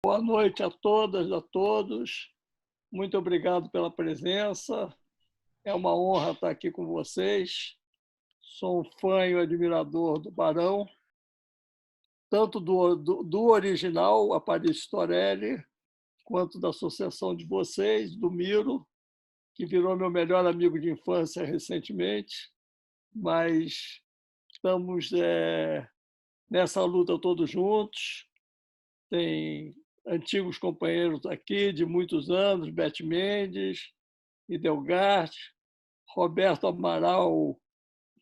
Boa noite a todas, a todos. Muito obrigado pela presença. É uma honra estar aqui com vocês. Sou um fã e admirador do Barão, tanto do original, Aparício Torelli, quanto da associação de vocês, do Miro, que virou meu melhor amigo de infância recentemente. Mas estamos nessa luta todos juntos. Tem antigos companheiros aqui de muitos anos, Beth Mendes, Idelgart, Roberto Amaral,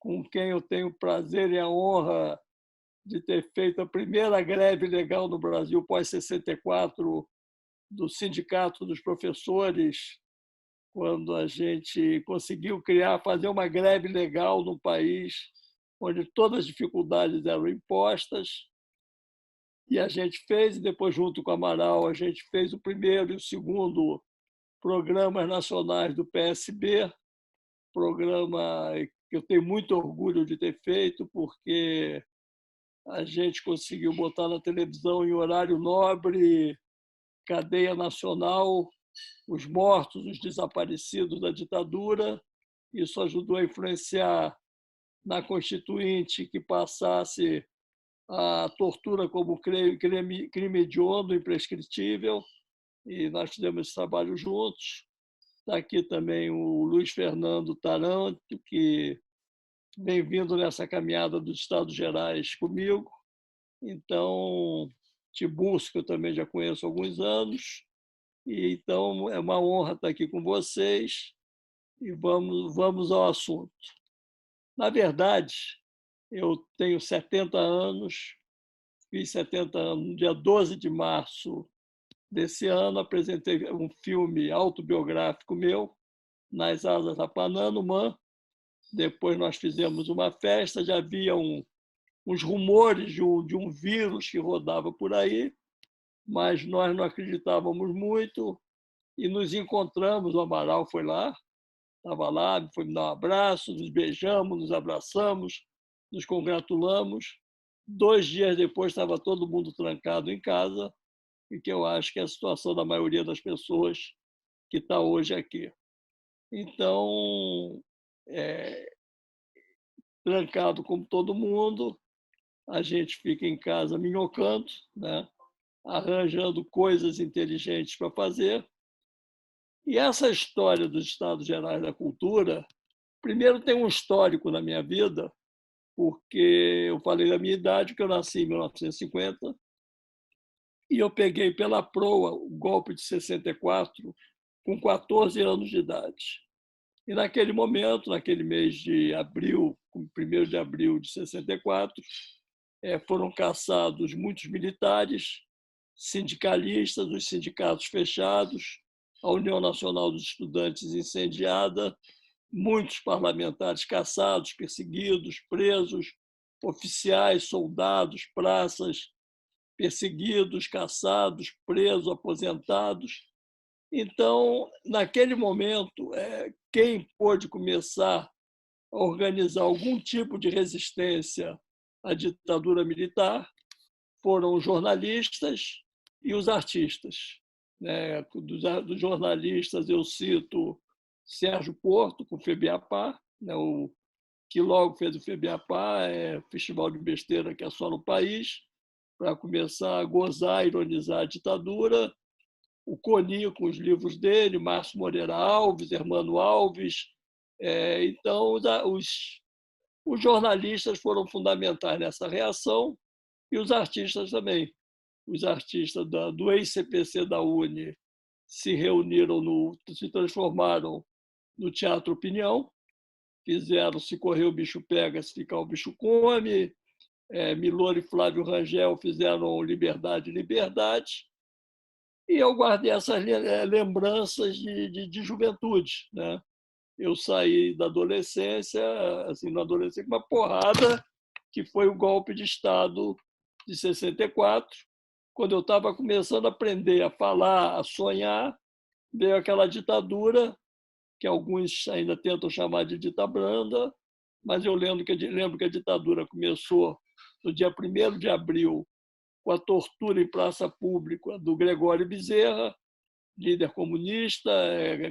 com quem eu tenho o prazer e a honra de ter feito a primeira greve legal no Brasil pós-64 do Sindicato dos Professores, quando a gente conseguiu fazer uma greve legal no país onde todas as dificuldades eram impostas. E a gente fez, e depois, junto com o Amaral, a gente fez o primeiro e o segundo programas nacionais do PSB, programa que eu tenho muito orgulho de ter feito, porque a gente conseguiu botar na televisão em horário nobre, cadeia nacional, os mortos, os desaparecidos da ditadura. Isso ajudou a influenciar na Constituinte que passasse a tortura como crime hediondo, imprescritível, e nós fizemos esse trabalho juntos. Está aqui também o Luiz Fernando Taranto, que vem vindo nessa caminhada dos Estados Gerais comigo. Então, Tiburcio, eu também já conheço há alguns anos. E, então, é uma honra estar aqui com vocês e vamos ao assunto. Na verdade, eu tenho 70 anos, fiz 70 anos no dia 12 de março desse ano, apresentei um filme autobiográfico meu, Nas Asas da Pananumã. Depois nós fizemos uma festa, já havia uns rumores de um vírus que rodava por aí, mas nós não acreditávamos muito e nos encontramos. O Amaral foi lá, estava lá, foi me dar um abraço, nos beijamos, nos abraçamos, nos congratulamos. 2 dias depois estava todo mundo trancado em casa, e que eu acho que é a situação da maioria das pessoas que está hoje aqui. Então, trancado como todo mundo, a gente fica em casa minhocando, né? Arranjando coisas inteligentes para fazer. E essa história dos Estados Gerais da Cultura, primeiro tem um histórico na minha vida, porque eu falei da minha idade, que eu nasci em 1950, e eu peguei pela proa o golpe de 64 com 14 anos de idade. E naquele momento, naquele mês de abril, 1º de abril de 64, foram caçados muitos militares, sindicalistas, os sindicatos fechados, a União Nacional dos Estudantes incendiada, muitos parlamentares caçados, perseguidos, presos, oficiais, soldados, praças, perseguidos, caçados, presos, aposentados. Então, naquele momento, quem pôde começar a organizar algum tipo de resistência à ditadura militar foram os jornalistas e os artistas. Dos jornalistas, eu cito Sérgio Porto, com o FEBEAPA, o que logo fez o FEBEAPA, festival de besteira que é só no país, para começar a gozar, ironizar a ditadura. O Coni, com os livros dele, Márcio Moreira Alves, Hermano Alves. Então, os jornalistas foram fundamentais nessa reação, e os artistas também. Os artistas do ex-CPC da UNE se reuniram, se transformaram no Teatro Opinião, fizeram Se Correr o Bicho Pega, Se Ficar o Bicho Come. Milor e Flávio Rangel fizeram Liberdade, Liberdade. E eu guardei essas lembranças de juventude, né? Eu saí da adolescência, assim, na adolescência, com uma porrada, que foi o golpe de Estado de 64. Quando eu estava começando a aprender a falar, a sonhar, veio aquela ditadura, que alguns ainda tentam chamar de dita branda, mas eu lembro que a ditadura começou no dia 1º de abril com a tortura em praça pública do Gregório Bezerra, líder comunista,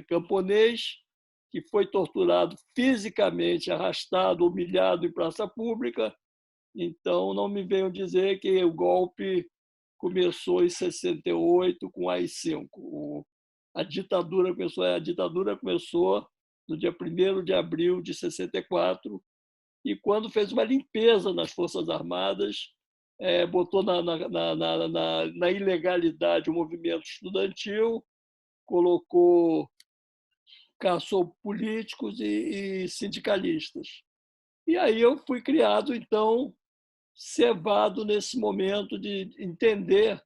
camponês, que foi torturado fisicamente, arrastado, humilhado em praça pública. Então, não me venham dizer que o golpe começou em 68 com a AI-5. A ditadura começou no dia 1º de abril de 64, e quando fez uma limpeza nas Forças Armadas, botou na ilegalidade o movimento estudantil, caçou políticos e sindicalistas. E aí eu fui criado, então, cevado nesse momento de entender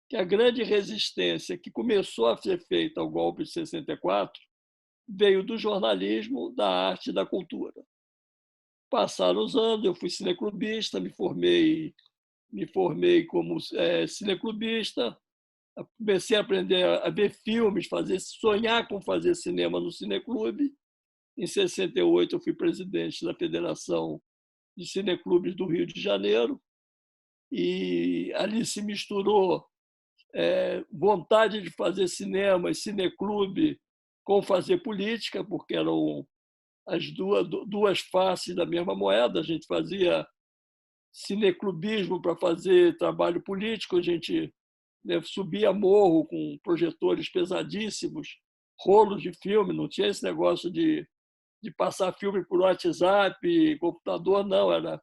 que a grande resistência que começou a ser feita ao golpe de 64 veio do jornalismo, da arte e da cultura. Passaram os anos, eu fui cineclubista, me formei como cineclubista, comecei a aprender a ver filmes, sonhar com fazer cinema no cineclube. Em 68 eu fui presidente da Federação de Cineclubes do Rio de Janeiro, e ali se misturou vontade de fazer cinema e cineclube com fazer política, porque eram as duas faces da mesma moeda. A gente fazia cineclubismo para fazer trabalho político, a gente subia morro com projetores pesadíssimos, rolos de filme, não tinha esse negócio de passar filme por WhatsApp, computador, não, era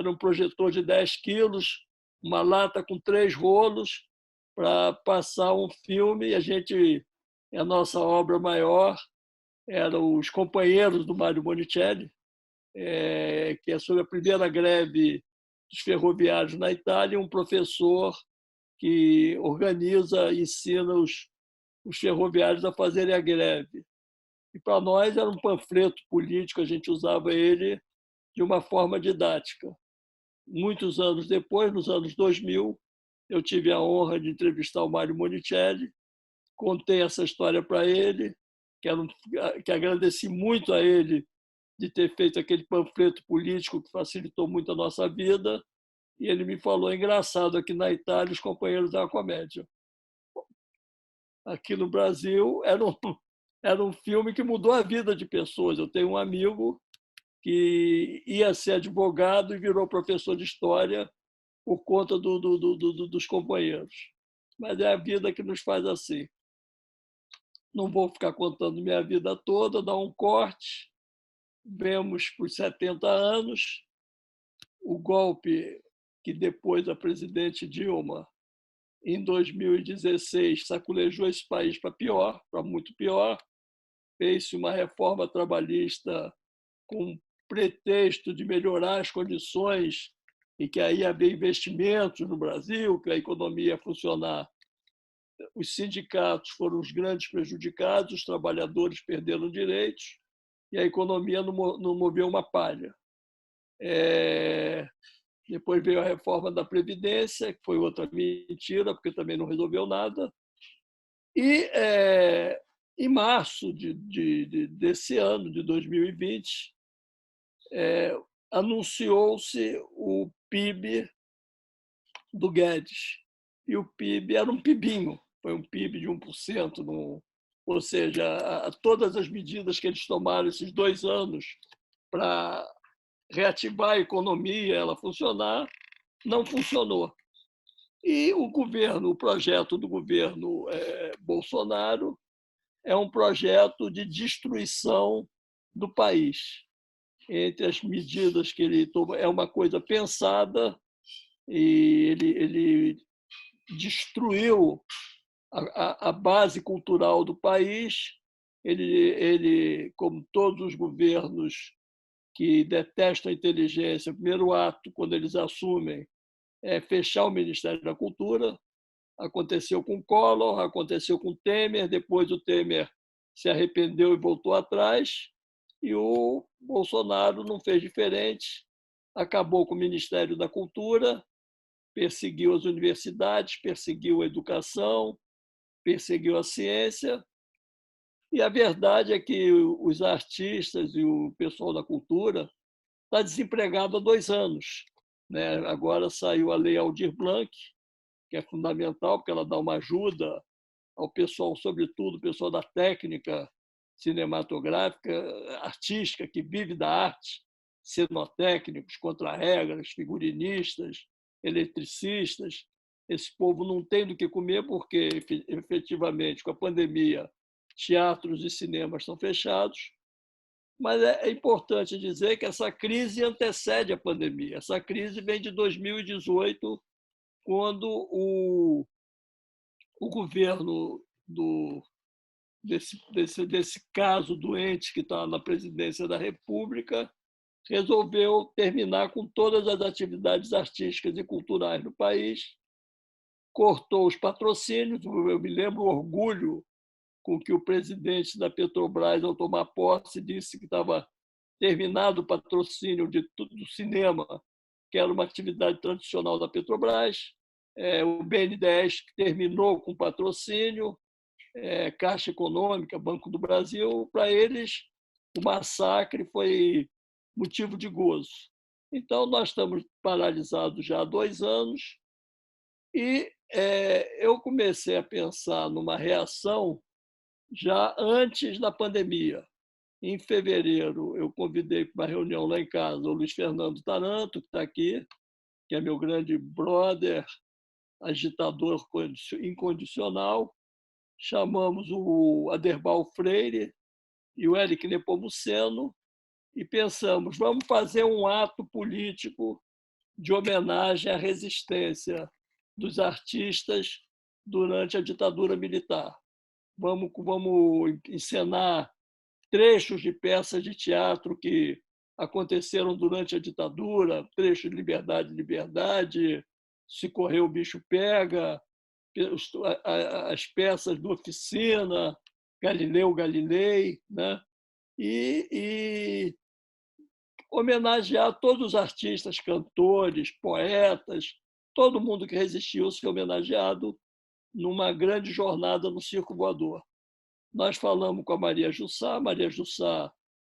um projetor de 10 quilos, uma lata com 3 rolos para passar um filme. A nossa obra maior eram Os Companheiros, do Mário Monicelli, que é sobre a primeira greve dos ferroviários na Itália, um professor que organiza e ensina os ferroviários a fazerem a greve. E para nós era um panfleto político, a gente usava ele de uma forma didática. Muitos anos depois, nos anos 2000, eu tive a honra de entrevistar o Mário Monicelli, contei essa história para ele, que agradeci muito a ele de ter feito aquele panfleto político que facilitou muito a nossa vida, e ele me falou: engraçado, aqui na Itália os companheiros da comédia. Aqui no Brasil era um filme que mudou a vida de pessoas. Eu tenho um amigo que ia ser advogado e virou professor de história por conta dos companheiros. Mas é a vida que nos faz assim. Não vou ficar contando minha vida toda, dar um corte. Vemos por 70 anos o golpe que depois a presidente Dilma, em 2016, saculejou esse país para pior, para muito pior. Fez-se uma reforma trabalhista com pretexto de melhorar as condições e que aí ia haver investimentos no Brasil, que a economia ia funcionar. Os sindicatos foram os grandes prejudicados, os trabalhadores perderam direitos e a economia não moveu uma palha. Depois veio a reforma da Previdência, que foi outra mentira, porque também não resolveu nada. E, em março desse ano, de 2020, anunciou-se o PIB do Guedes. E o PIB era um PIBinho, foi um PIB de 1%. Ou seja, todas as medidas que eles tomaram esses 2 anos para reativar a economia, ela funcionar, não funcionou. E o projeto do governo Bolsonaro é um projeto de destruição do país. Entre as medidas que ele toma, é uma coisa pensada, e ele destruiu a base cultural do país. Ele, como todos os governos que detestam a inteligência, o primeiro ato, quando eles assumem, é fechar o Ministério da Cultura. Aconteceu com Collor, aconteceu com Temer, depois o Temer se arrependeu e voltou atrás, e o Bolsonaro não fez diferente, acabou com o Ministério da Cultura, perseguiu as universidades, perseguiu a educação, perseguiu a ciência. E a verdade é que os artistas e o pessoal da cultura está desempregado há 2 anos. Agora saiu a Lei Aldir Blanc, que é fundamental, porque ela dá uma ajuda ao pessoal, sobretudo o pessoal da técnica cinematográfica, artística, que vive da arte, cenotécnicos, contra-regras, figurinistas, eletricistas. Esse povo não tem do que comer porque, efetivamente, com a pandemia, teatros e cinemas estão fechados. Mas é importante dizer que essa crise antecede a pandemia. Essa crise vem de 2018, quando o governo desse caso doente que está na presidência da República resolveu terminar com todas as atividades artísticas e culturais no país, cortou os patrocínios. Eu me lembro o orgulho com que o presidente da Petrobras, ao tomar posse, disse que estava terminado o patrocínio do cinema, que era uma atividade tradicional da Petrobras. O BNDES que terminou com o patrocínio, Caixa Econômica, Banco do Brasil. Para eles, o massacre foi motivo de gozo. Então, nós estamos paralisados já há 2 anos e eu comecei a pensar numa reação já antes da pandemia. Em fevereiro, eu convidei para uma reunião lá em casa o Luiz Fernando Taranto, que está aqui, que é meu grande brother, agitador incondicional. Chamamos o Aderbal Freire e o Éric Nepomuceno e pensamos, vamos fazer um ato político de homenagem à resistência dos artistas durante a ditadura militar. Vamos encenar trechos de peças de teatro que aconteceram durante a ditadura, trechos de Liberdade, Liberdade, Se Correr o Bicho Pega, as peças do Oficina, Galileu Galilei, né? E homenagear todos os artistas, cantores, poetas, todo mundo que resistiu ser homenageado numa grande jornada no Circo Voador. Nós falamos com a Maria Jussá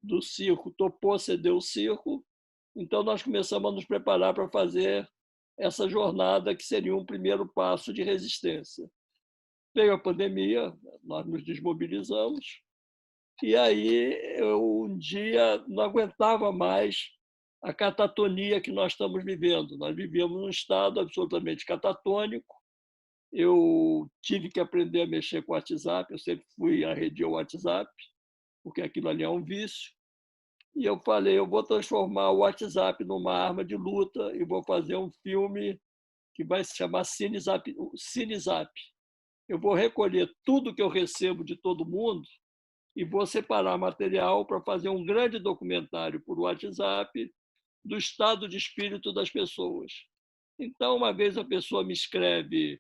do circo topou ceder o circo, então nós começamos a nos preparar para fazer essa jornada que seria um primeiro passo de resistência. Veio a pandemia, nós nos desmobilizamos, e aí eu um dia não aguentava mais a catatonia que nós estamos vivendo. Nós vivíamos num estado absolutamente catatônico. Eu tive que aprender a mexer com o WhatsApp, eu sempre fui arredio ao WhatsApp, porque aquilo ali é um vício. E eu falei, eu vou transformar o WhatsApp numa arma de luta e vou fazer um filme que vai se chamar Cinezap. Eu vou recolher tudo que eu recebo de todo mundo e vou separar material para fazer um grande documentário por WhatsApp do estado de espírito das pessoas. Então, uma vez a pessoa me escreve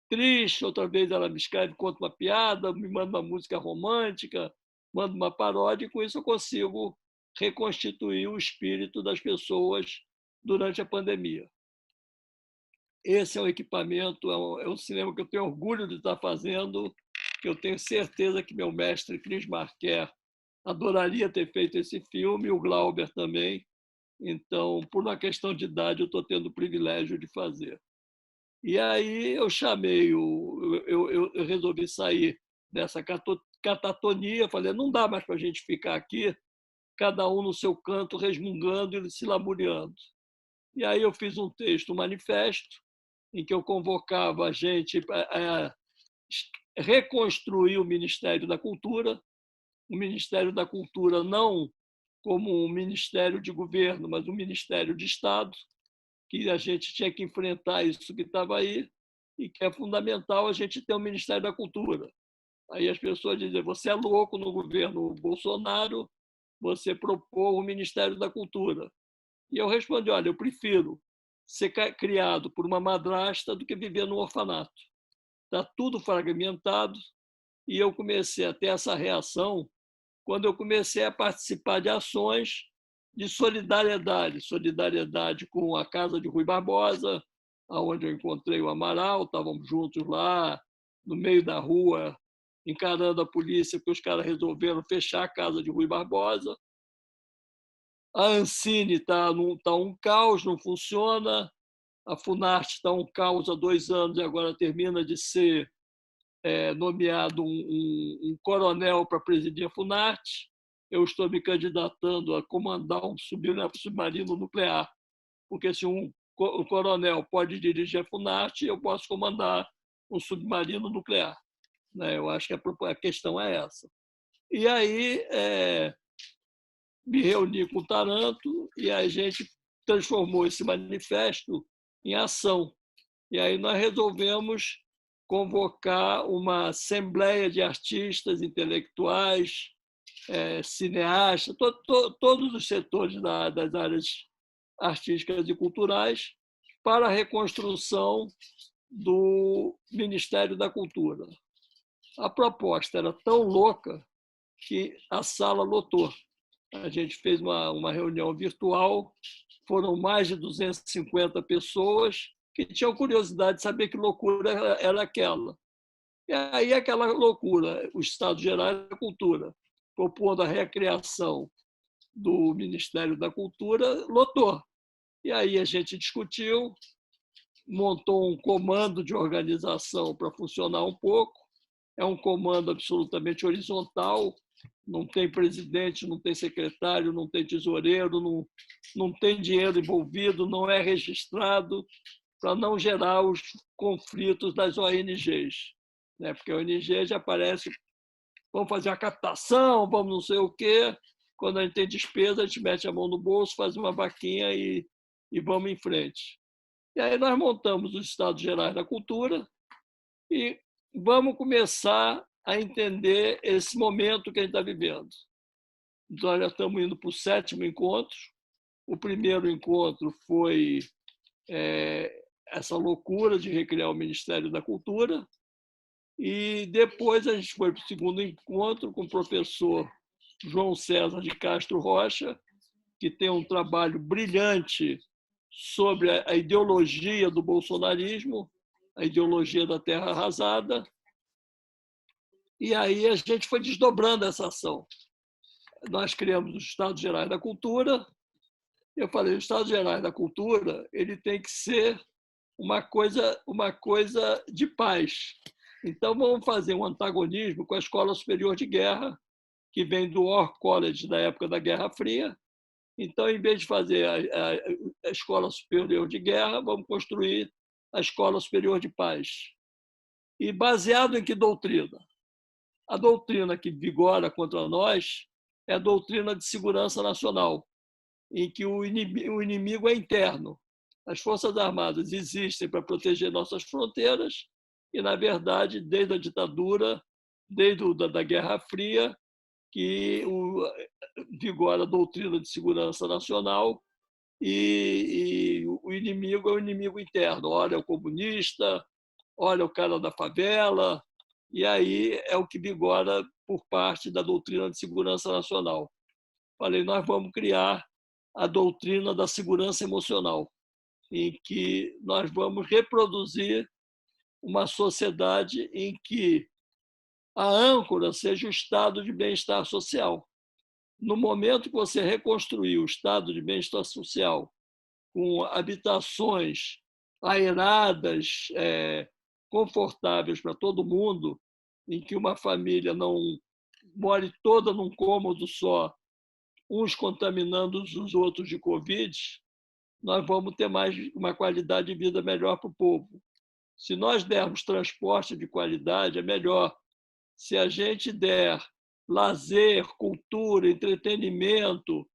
triste, outra vez ela me escreve, conta uma piada, me manda uma música romântica, manda uma paródia, e com isso eu consigo reconstituir o espírito das pessoas durante a pandemia. Esse é um equipamento, é um cinema que eu tenho orgulho de estar fazendo, que eu tenho certeza que meu mestre Cris Marquer adoraria ter feito esse filme, o Glauber também. Então, por uma questão de idade, eu estou tendo o privilégio de fazer. E aí eu chamei, eu resolvi sair dessa catatonia, falei, não dá mais para a gente ficar aqui, cada um no seu canto, resmungando e se lamuriando. E aí eu fiz um texto, um manifesto, em que eu convocava a gente a reconstruir o Ministério da Cultura, o Ministério da Cultura não como um ministério de governo, mas um ministério de Estado, que a gente tinha que enfrentar isso que estava aí e que é fundamental a gente ter um Ministério da Cultura. Aí as pessoas dizem, você é louco no governo Bolsonaro, você propôs o Ministério da Cultura. E eu respondi, olha, eu prefiro ser criado por uma madrasta do que viver num orfanato. Está tudo fragmentado e eu comecei a ter essa reação quando eu comecei a participar de ações de solidariedade com a casa de Rui Barbosa, onde eu encontrei o Amaral, estávamos juntos lá, no meio da rua, encarando a polícia, porque os caras resolveram fechar a casa de Rui Barbosa. A Ancine está um caos, não funciona. A Funarte está um caos há 2 anos e agora termina de ser nomeado um coronel para presidir a Funarte. Eu estou me candidatando a comandar um submarino nuclear, porque se um coronel pode dirigir a Funarte, eu posso comandar um submarino nuclear. Eu acho que a questão é essa. E aí me reuni com o Taranto e a gente transformou esse manifesto em ação. E aí nós resolvemos convocar uma assembleia de artistas, intelectuais, cineastas, todos os setores das áreas artísticas e culturais para a reconstrução do Ministério da Cultura. A proposta era tão louca que a sala lotou. A gente fez uma reunião virtual, foram mais de 250 pessoas que tinham curiosidade de saber que loucura era aquela. E aí, aquela loucura, o Estado Geral da Cultura, propondo a recriação do Ministério da Cultura, lotou. E aí a gente discutiu, montou um comando de organização para funcionar um pouco. É um comando absolutamente horizontal, não tem presidente, não tem secretário, não tem tesoureiro, não tem dinheiro envolvido, não é registrado, para não gerar os conflitos das ONGs. Porque a ONG já aparece, vamos fazer a captação, vamos não sei o quê. Quando a gente tem despesa, a gente mete a mão no bolso, faz uma vaquinha e vamos em frente. E aí nós montamos os Estados Gerais da Cultura e vamos começar a entender esse momento que a gente está vivendo. Nós já estamos indo para o 7º encontro. O primeiro encontro foi essa loucura de recriar o Ministério da Cultura. E depois a gente foi para o 2º encontro com o professor João César de Castro Rocha, que tem um trabalho brilhante sobre a ideologia do bolsonarismo, a ideologia da terra arrasada. E aí a gente foi desdobrando essa ação. Nós criamos os Estados Gerais da Cultura. Eu falei, o Estados Gerais da Cultura ele tem que ser uma coisa de paz. Então, vamos fazer um antagonismo com a Escola Superior de Guerra, que vem do War College da época da Guerra Fria. Então, em vez de fazer a Escola Superior de Guerra, vamos construir a Escola Superior de Paz. E baseado em que doutrina? A doutrina que vigora contra nós é a doutrina de segurança nacional, em que o inimigo é interno. As Forças Armadas existem para proteger nossas fronteiras e, na verdade, desde a ditadura, desde a Guerra Fria, que vigora a doutrina de segurança nacional e o inimigo é o inimigo interno. Ora é o comunista, ora é o cara da favela, e aí é o que vigora por parte da doutrina de segurança nacional. Falei, nós vamos criar a doutrina da segurança emocional, em que nós vamos reproduzir uma sociedade em que a âncora seja o estado de bem-estar social. No momento que você reconstruir o estado de bem-estar social com habitações aeradas, confortáveis para todo mundo, em que uma família não more toda num cômodo só, uns contaminando os outros de Covid, nós vamos ter uma qualidade de vida melhor para o povo. Se nós dermos transporte de qualidade, é melhor. Se a gente der lazer, cultura, entretenimento,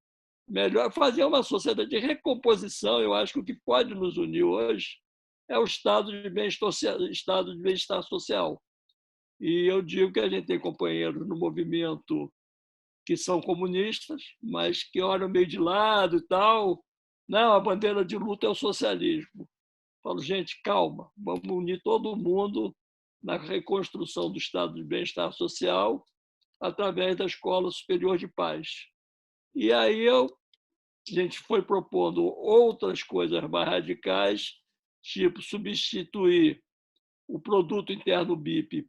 melhor fazer uma sociedade de recomposição. Eu acho que o que pode nos unir hoje é o estado de bem-estar social. E eu digo que a gente tem companheiros no movimento que são comunistas, mas que olham meio de lado e tal. Não, a bandeira de luta é o socialismo. Falo, gente, calma, vamos unir todo mundo na reconstrução do estado de bem-estar social através da Escola Superior de Paz. E aí a gente foi propondo outras coisas mais radicais, tipo substituir o produto interno BIP,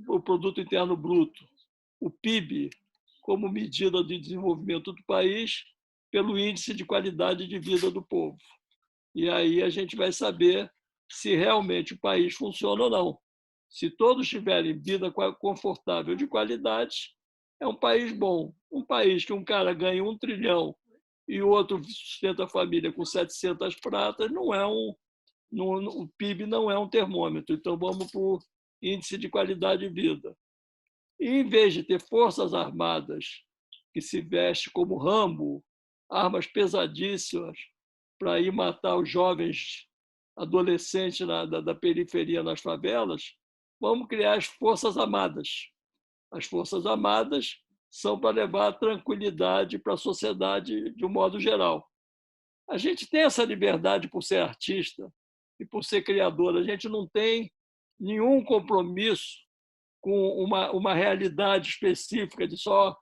o produto interno bruto, o PIB, como medida de desenvolvimento do país, pelo índice de qualidade de vida do povo. E aí a gente vai saber se realmente o país funciona ou não. Se todos tiverem vida confortável de qualidade, é um país bom. Um país que um cara ganha 1 trilhão e o outro sustenta a família com 700 pratas, o PIB não é um termômetro. Então, vamos para o índice de qualidade de vida. E, em vez de ter forças armadas que se vestem como Rambo, armas pesadíssimas para ir matar os jovens adolescentes da periferia nas favelas, vamos criar as Forças Armadas. As Forças Armadas são para levar a tranquilidade para a sociedade de um modo geral. A gente tem essa liberdade por ser artista e por ser criador. A gente não tem nenhum compromisso com uma realidade específica de só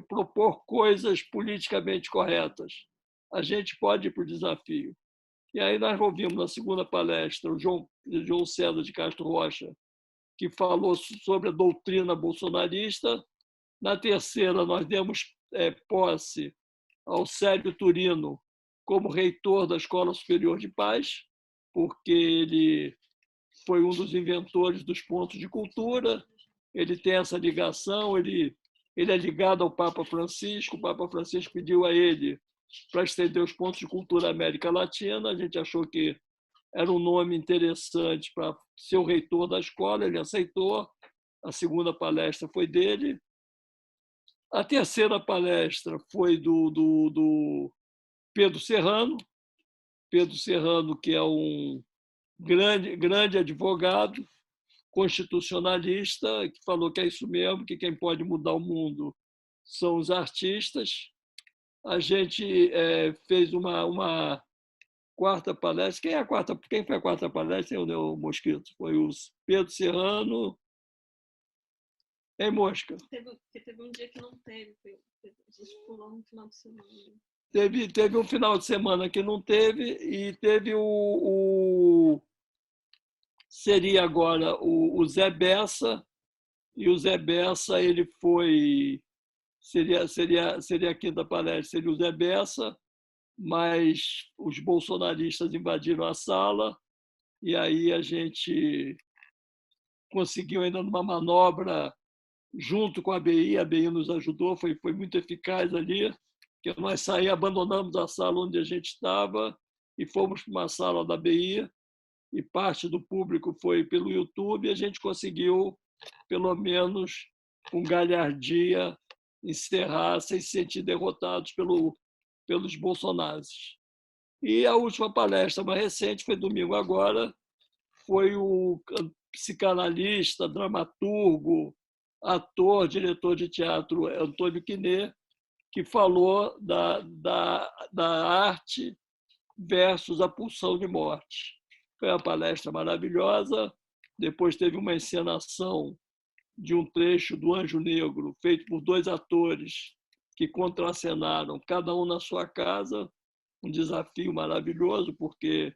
propor coisas politicamente corretas. A gente pode ir para o desafio. E aí nós ouvimos na segunda palestra o João César de Castro Rocha, que falou sobre a doutrina bolsonarista. Na terceira, nós demos posse ao Célio Turino como reitor da Escola Superior de Paz, porque ele foi um dos inventores dos pontos de cultura, ele tem essa ligação, ele é ligado ao Papa Francisco, o Papa Francisco pediu a ele para estender os pontos de cultura à América Latina, a gente achou que era um nome interessante para ser o reitor da escola, ele aceitou, a segunda palestra foi dele, a terceira palestra foi do Pedro Serrano, que é um grande advogado, constitucionalista, que falou que é isso mesmo, que quem pode mudar o mundo são os artistas. A gente fez uma quarta palestra. Quem foi a quarta palestra? O Mosquito. Foi o Pedro Serrano. Em Mosca. Teve um dia que não teve, a gente pulou no final de semana. Teve um final de semana que não teve, e teve seria agora o Zé Bessa, e o Zé Bessa ele foi seria a quinta palestra, seria o Zé Bessa, mas os bolsonaristas invadiram a sala e aí a gente conseguiu ainda numa manobra junto com a BI nos ajudou, foi muito eficaz ali, que nós abandonamos a sala onde a gente estava e fomos para uma sala da BI, e parte do público foi pelo YouTube, e a gente conseguiu, pelo menos com galhardia, encerrar sem se sentir derrotados pelos bolsonaros. E a última palestra mais recente foi domingo agora, foi o psicanalista, dramaturgo, ator, diretor de teatro Antônio Quinet, que falou da arte versus a pulsão de morte. Foi uma palestra maravilhosa. Depois teve uma encenação de um trecho do Anjo Negro, feito por 2 atores que contracenaram, cada um na sua casa, um desafio maravilhoso, porque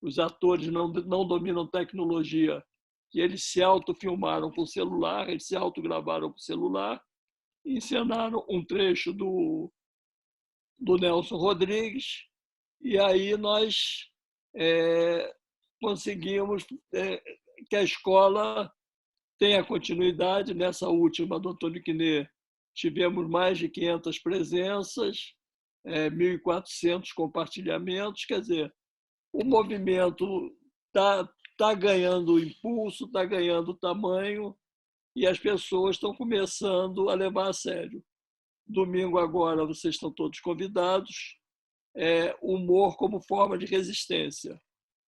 os atores não dominam tecnologia, e eles se autofilmaram com o celular, eles se autogravaram com o celular, e encenaram um trecho do Nelson Rodrigues, e aí nós conseguimos que a escola tenha continuidade. Nessa última, do Antônio Quinet, tivemos mais de 500 presenças, 1.400 compartilhamentos, quer dizer, o movimento está ganhando impulso, está ganhando tamanho, e as pessoas estão começando a levar a sério. Domingo agora, vocês estão todos convidados. Humor como forma de resistência.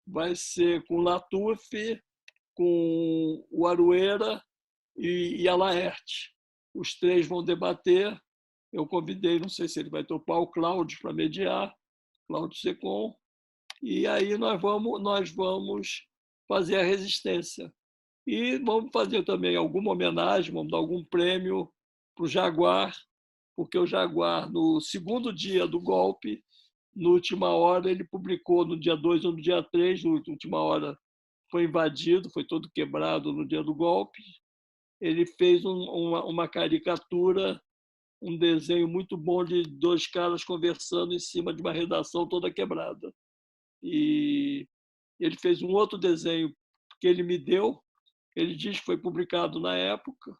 Vai ser com Latuf, com o Arueira e a Laerte. Os 3 vão debater. Eu convidei, não sei se ele vai topar, o Cláudio para mediar, Cláudio Secom, e aí nós vamos fazer a resistência. E vamos fazer também alguma homenagem, vamos dar algum prêmio para o Jaguar, porque o Jaguar, no segundo dia do golpe, na última hora, ele publicou no dia 2 ou no dia 3, na última hora foi invadido, foi todo quebrado no dia do golpe. Ele fez uma caricatura, um desenho muito bom de 2 caras conversando em cima de uma redação toda quebrada. E ele fez um outro desenho que ele me deu, ele diz que foi publicado na época.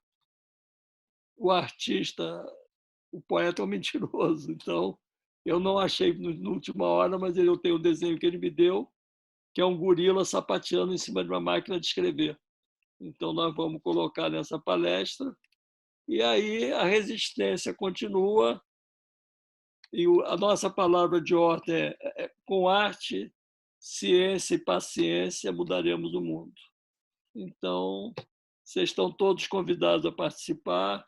O artista, o poeta é um mentiroso, então eu não achei na última hora, mas eu tenho o desenho que ele me deu, que é um gorila sapateando em cima de uma máquina de escrever. Então nós vamos colocar nessa palestra, e aí a resistência continua, e a nossa palavra de ordem é com arte, ciência e paciência mudaremos o mundo. Então, vocês estão todos convidados a participar.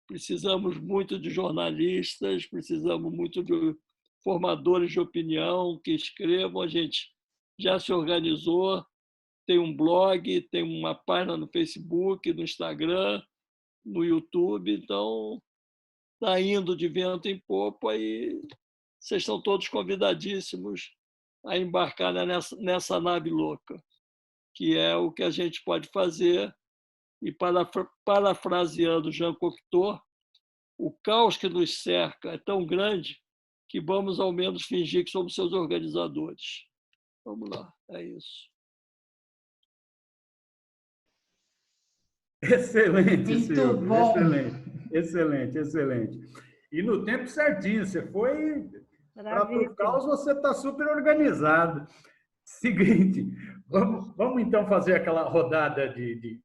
Precisamos muito de jornalistas, precisamos muito de formadores de opinião que escrevam. A gente já se organizou, tem um blog, tem uma página no Facebook, no Instagram, no YouTube. Então, está indo de vento em popa e vocês estão todos convidadíssimos a embarcar nessa nave louca, que é o que a gente pode fazer. E, parafraseando Jean Cocteau, o caos que nos cerca é tão grande que vamos, ao menos, fingir que somos seus organizadores. Vamos lá, é isso. Excelente, Muito Silvio. bom. Excelente, excelente, excelente. E no tempo certinho, você foi para o caos, você está super organizado. Seguinte, vamos então fazer aquela rodada de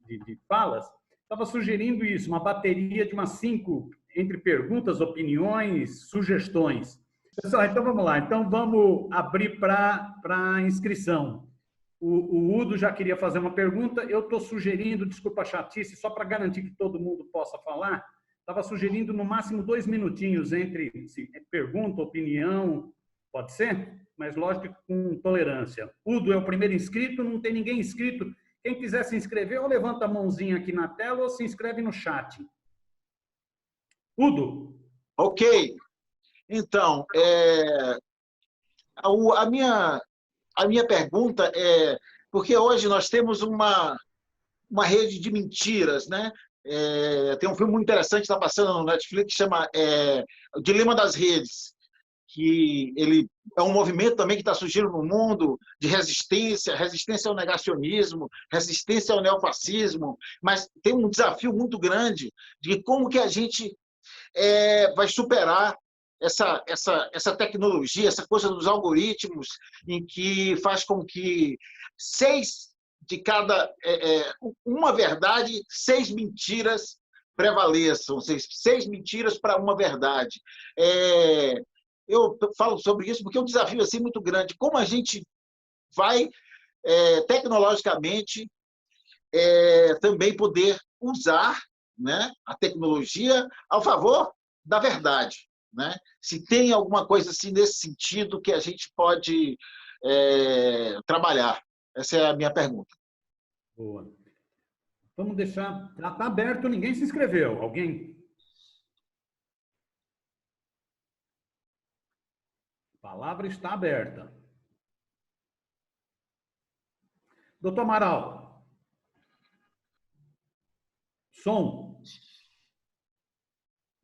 falas. Estava sugerindo isso, uma bateria de umas 5 entre perguntas, opiniões, sugestões. Pessoal, então vamos lá. Então vamos abrir para a inscrição. O Udo já queria fazer uma pergunta. Eu estou sugerindo, desculpa a chatice, só para garantir que todo mundo possa falar, estava sugerindo no máximo 2 minutinhos entre pergunta, opinião, pode ser? Mas lógico com tolerância. Udo é o primeiro inscrito, não tem ninguém inscrito. Quem quiser se inscrever, ou levanta a mãozinha aqui na tela ou se inscreve no chat. Udo. Ok. Então, a minha pergunta é, porque hoje nós temos uma rede de mentiras, né? Tem um filme muito interessante que está passando no Netflix, que chama O Dilema das Redes, que ele é um movimento também que está surgindo no mundo de resistência ao negacionismo, resistência ao neofascismo, mas tem um desafio muito grande de como que a gente vai superar essa tecnologia, essa coisa dos algoritmos, em que faz com que 6 de cada... uma verdade, 6 mentiras prevaleçam, 6 mentiras para uma verdade. Eu falo sobre isso porque é um desafio assim, muito grande. Como a gente vai, tecnologicamente, também poder usar, né, a tecnologia ao favor da verdade, né? Se tem alguma coisa assim nesse sentido que a gente pode trabalhar. Essa é a minha pergunta. Boa. Vamos deixar... Está aberto, ninguém se inscreveu. Alguém? A palavra está aberta. Doutor Amaral. Som.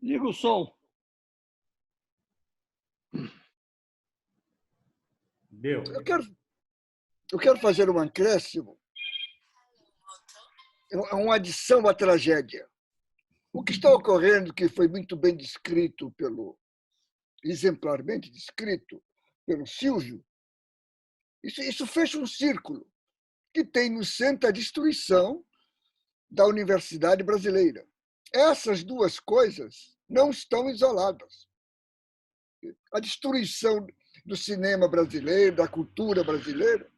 Liga o som. Deu. Eu quero fazer um acréscimo, uma adição à tragédia. O que está ocorrendo, que foi muito bem descrito exemplarmente descrito pelo Silvio, isso fecha um círculo que tem no centro a destruição da universidade brasileira. Essas duas coisas não estão isoladas. A destruição do cinema brasileiro, da cultura brasileira,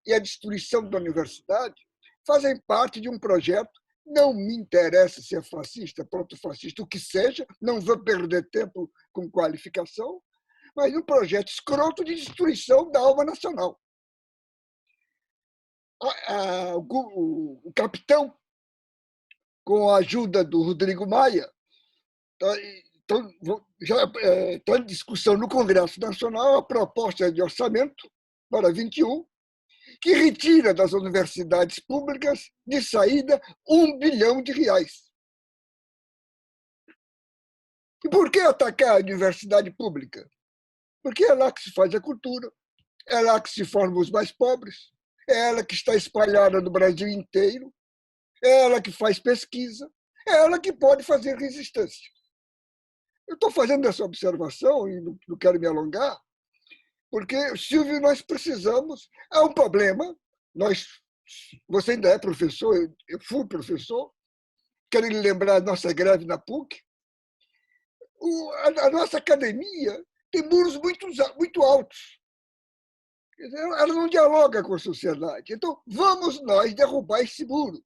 e a destruição da universidade fazem parte de um projeto. Não me interessa se é fascista, proto-fascista, o que seja, não vou perder tempo com qualificação, mas um projeto escroto de destruição da alma nacional. O capitão, com a ajuda do Rodrigo Maia, já está em discussão no Congresso Nacional a proposta de orçamento para 21, que retira das universidades públicas, de saída, R$1 bilhão. E por que atacar a universidade pública? Porque é lá que se faz a cultura, É lá que se formam os mais pobres, é ela que está espalhada no Brasil inteiro, é ela que faz pesquisa, é ela que pode fazer resistência. Eu estou fazendo essa observação e não quero me alongar, porque, Silvio, nós precisamos, é um problema, você ainda é professor, eu fui professor, quero lhe lembrar a nossa greve na PUC, a nossa academia tem muros muito altos. Ela não dialoga com a sociedade. Então, vamos nós derrubar esse muro.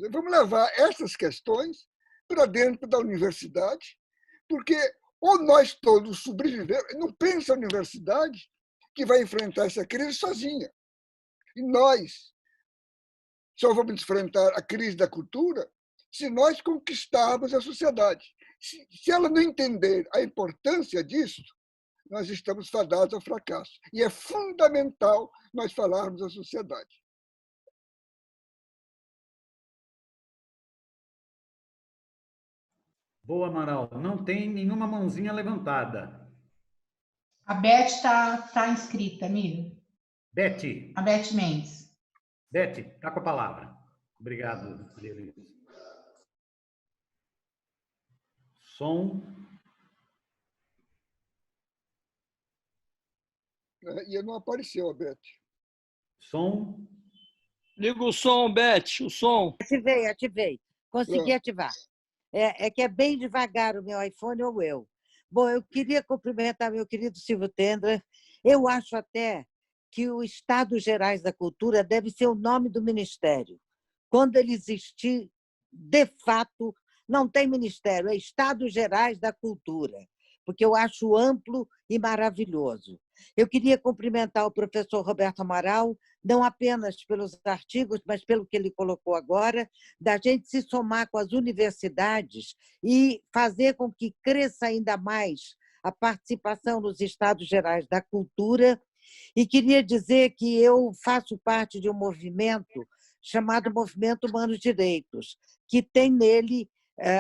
Vamos levar essas questões para dentro da universidade, porque ou nós todos sobrevivemos, não pensa a universidade que vai enfrentar essa crise sozinha. E nós só vamos enfrentar a crise da cultura se nós conquistarmos a sociedade. Se ela não entender a importância disso, nós estamos fadados ao fracasso. E é fundamental nós falarmos à sociedade. Boa, Amaral. Não tem nenhuma mãozinha levantada. A Beth está inscrita, amigo. Beth. A Beth Mendes. Beth, está com a palavra. Obrigado, Maria. Som. E não apareceu a Beth. Som. Liga o som, Beth, o som. Ativei. Consegui ativar. É que é bem devagar o meu iPhone ou eu. Bom, eu queria cumprimentar meu querido Silvio Tendler. Eu acho até que o Estados Gerais da Cultura deve ser o nome do ministério. Quando ele existir, de fato, não tem ministério, é Estados Gerais da Cultura, porque eu acho amplo e maravilhoso. Eu queria cumprimentar o professor Roberto Amaral, não apenas pelos artigos, mas pelo que ele colocou agora, da gente se somar com as universidades e fazer com que cresça ainda mais a participação nos Estados Gerais da Cultura. E queria dizer que eu faço parte de um movimento chamado Movimento Humanos Direitos, que tem nele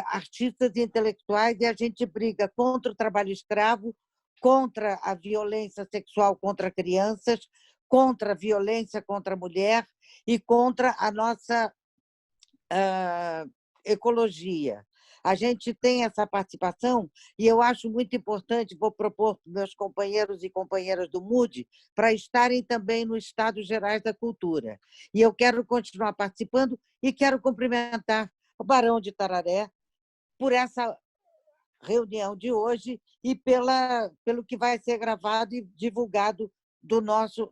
artistas e intelectuais, e a gente briga contra o trabalho escravo, contra a violência sexual contra crianças, contra a violência contra a mulher e contra a nossa ecologia. A gente tem essa participação e eu acho muito importante, vou propor para meus companheiros e companheiras do MUD para estarem também no Estados Gerais da Cultura. E eu quero continuar participando e quero cumprimentar o Barão de Tararé por essa reunião de hoje e pelo que vai ser gravado e divulgado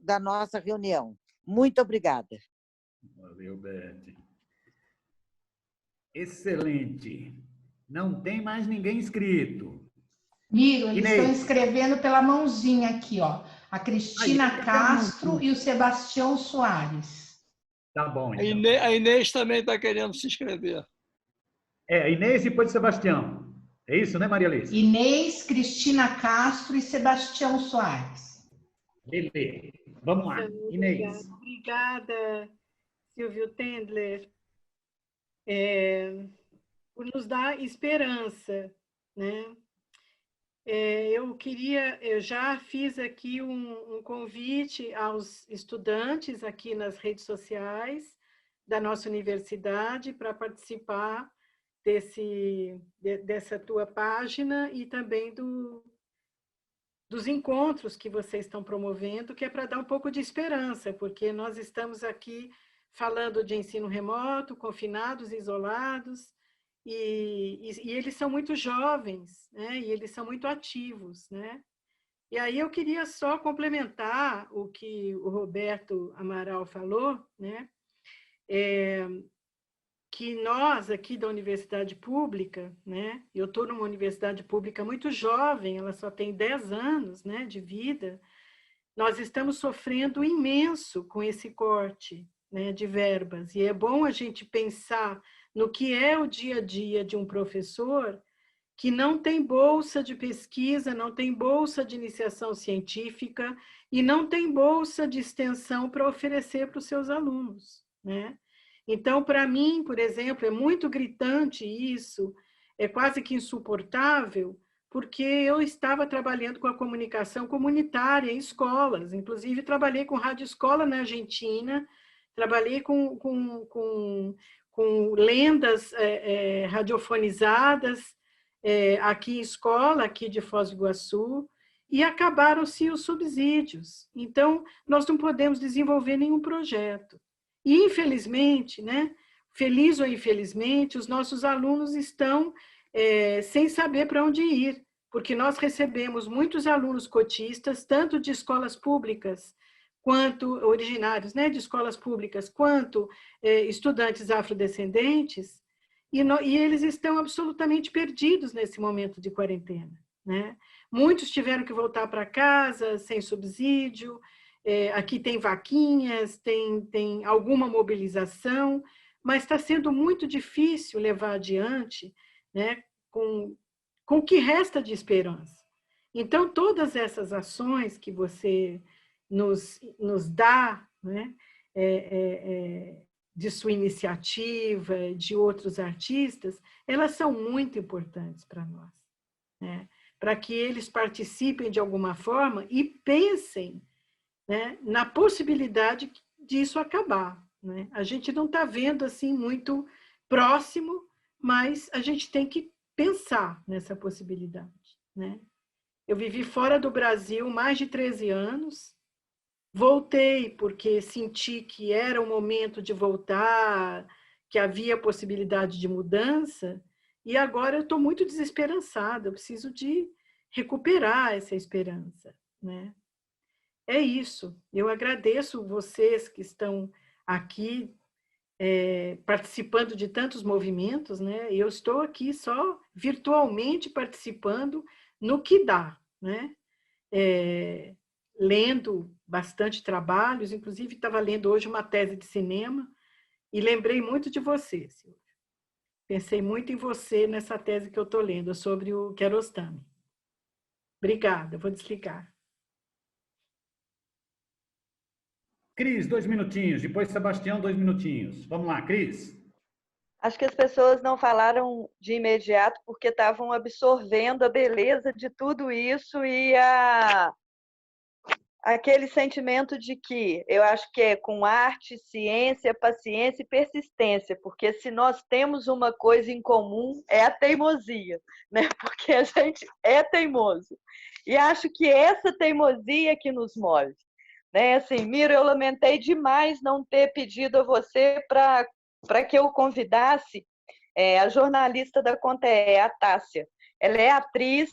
da nossa reunião. Muito obrigada. Valeu, Beth. Excelente. Não tem mais ninguém inscrito. Miro, eles estão escrevendo pela mãozinha aqui, ó. A Cristina Castro e o Sebastião Soares. Tá bom, então. A Inês também está querendo se inscrever. Inês e depois Sebastião. É isso, né, Maria Alice? Inês, Cristina Castro e Sebastião Soares. Beleza. Vamos lá. Inês. Obrigada, Silvio Tendler, por nos dar esperança, né? Eu já fiz aqui um convite aos estudantes aqui nas redes sociais da nossa universidade para participar dessa tua página e também dos encontros que vocês estão promovendo, que é para dar um pouco de esperança, porque nós estamos aqui falando de ensino remoto, confinados, isolados, e eles são muito jovens, né? E eles são muito ativos, né? E aí eu queria só complementar o que o Roberto Amaral falou, né? Que nós aqui da universidade pública, né? Eu estou numa universidade pública muito jovem, ela só tem 10 anos, né, de vida, nós estamos sofrendo imenso com esse corte, né, de verbas, e é bom a gente pensar no que é o dia a dia de um professor que não tem bolsa de pesquisa, não tem bolsa de iniciação científica e não tem bolsa de extensão para oferecer para os seus alunos, né? Então, para mim, por exemplo, é muito gritante isso, é quase que insuportável, porque eu estava trabalhando com a comunicação comunitária em escolas, inclusive trabalhei com rádio escola na Argentina, trabalhei com lendas radiofonizadas aqui em escola, aqui de Foz do Iguaçu, e acabaram-se os subsídios. Então, nós não podemos desenvolver nenhum projeto. E, infelizmente, né, feliz ou infelizmente, os nossos alunos estão sem saber para onde ir, porque nós recebemos muitos alunos cotistas, tanto de escolas públicas, quanto originários, né, de escolas públicas, quanto estudantes afrodescendentes, e eles estão absolutamente perdidos nesse momento de quarentena, né? Muitos tiveram que voltar para casa sem subsídio, aqui tem vaquinhas, tem alguma mobilização, mas está sendo muito difícil levar adiante, né, com o que resta de esperança. Então, todas essas ações que você nos dá, né, de sua iniciativa, de outros artistas, elas são muito importantes para nós, né, para que eles participem de alguma forma e pensem, né, na possibilidade disso acabar, né? A gente não está vendo assim muito próximo, mas a gente tem que pensar nessa possibilidade, né? Eu vivi fora do Brasil mais de 13 anos, voltei porque senti que era o momento de voltar, que havia possibilidade de mudança, e agora eu estou muito desesperançada, eu preciso de recuperar essa esperança, né? É isso. Eu agradeço vocês que estão aqui participando de tantos movimentos, né? Eu estou aqui só virtualmente participando no que dá, né? Lendo bastante trabalhos, inclusive estava lendo hoje uma tese de cinema e lembrei muito de você, Silvia. Pensei muito em você nessa tese que eu estou lendo sobre o Kiarostami. Obrigada, vou desligar. Cris, 2 minutinhos. Depois, Sebastião, 2 minutinhos. Vamos lá, Cris. Acho que as pessoas não falaram de imediato porque estavam absorvendo a beleza de tudo isso e aquele sentimento de que eu acho que é com arte, ciência, paciência e persistência, porque se nós temos uma coisa em comum é a teimosia, né? Porque a gente é teimoso. E acho que essa teimosia que nos move. Né? Assim, Miro, eu lamentei demais não ter pedido a você para que eu convidasse a jornalista da Conte, a Tássia. Ela é atriz,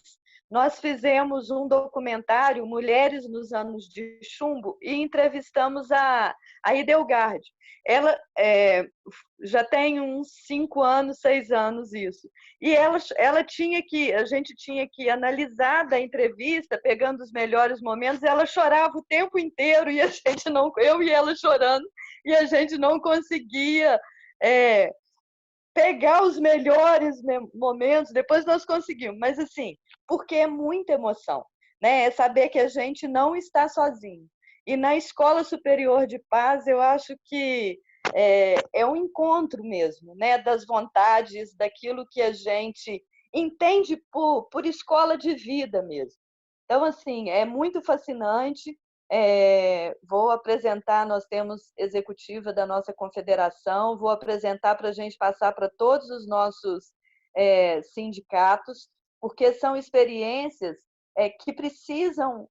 nós fizemos um documentário, Mulheres nos Anos de Chumbo, e entrevistamos a Idelgarde. Ela já tem uns 5 anos, 6 anos isso. E a gente tinha que analisar da entrevista, pegando os melhores momentos, ela chorava o tempo inteiro, e a gente não, eu e ela chorando, e a gente não conseguia pegar os melhores momentos, depois nós conseguimos, mas assim, porque é muita emoção, né? É saber que a gente não está sozinho. E na Escola Superior de Paz, eu acho que é um encontro mesmo, né? Das vontades, daquilo que a gente entende por escola de vida mesmo. Então, assim, é muito fascinante. Vou apresentar, nós temos executiva da nossa confederação, vou apresentar para a gente passar para todos os nossos sindicatos, porque são experiências que precisam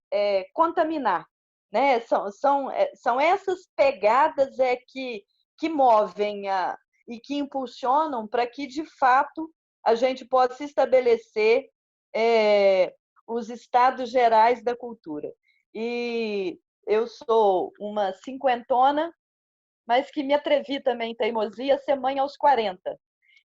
contaminar, né? São essas pegadas que movem e que impulsionam para que, de fato, a gente possa estabelecer os estados gerais da cultura. E eu sou uma cinquentona, mas que me atrevi também em teimosia a ser mãe aos 40.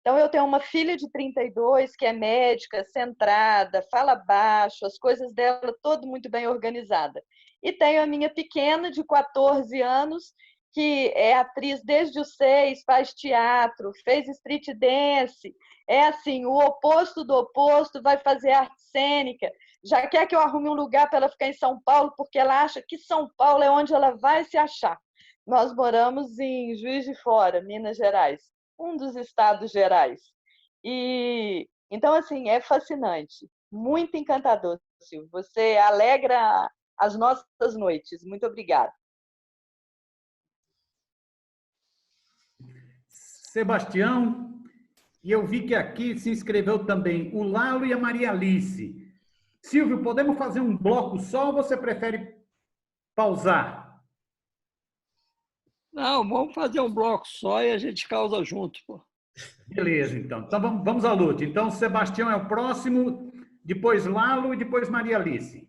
Então, eu tenho uma filha de 32, que é médica, centrada, fala baixo, as coisas dela tudo muito bem organizada. E tenho a minha pequena, de 14 anos, que é atriz desde os 6, faz teatro, fez street dance, assim, o oposto do oposto, vai fazer arte cênica, já quer que eu arrume um lugar para ela ficar em São Paulo, porque ela acha que São Paulo é onde ela vai se achar. Nós moramos em Juiz de Fora, Minas Gerais, um dos estados gerais. E então, assim, é fascinante. muito encantador, Silvio. Você alegra as nossas noites. Muito obrigada. Sebastião, e eu vi que aqui se inscreveu também o Lalo e a Maria Alice. Silvio, podemos fazer um bloco só ou você prefere pausar? Não, vamos fazer um bloco só e a gente causa junto, pô. Beleza, então. Então vamos à luta. Então, Sebastião é o próximo, depois Lalo e depois Maria Alice.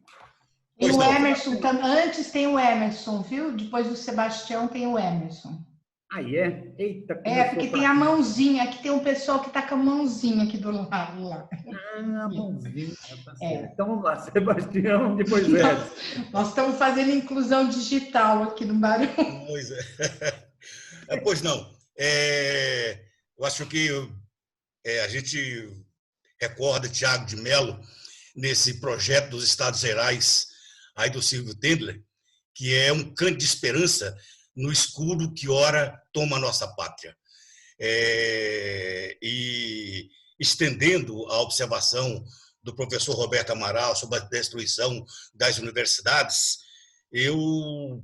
E o Emerson, antes tem o Emerson, viu? Depois do Sebastião tem o Emerson. Aí é? Eita, porque tem a mãozinha, aqui tem um pessoal que está com a mãozinha aqui do lado lá. A mãozinha, tá certo. Então vamos lá, Sebastião, depois Edson. Nós estamos fazendo inclusão digital aqui no Barão. Pois é. Pois não. Eu acho que a gente recorda Tiago de Mello nesse projeto dos Estados Gerais aí do Silvio Tendler, que é um canto de esperança no escuro que ora toma a nossa pátria. E estendendo a observação do professor Roberto Amaral sobre a destruição das universidades, eu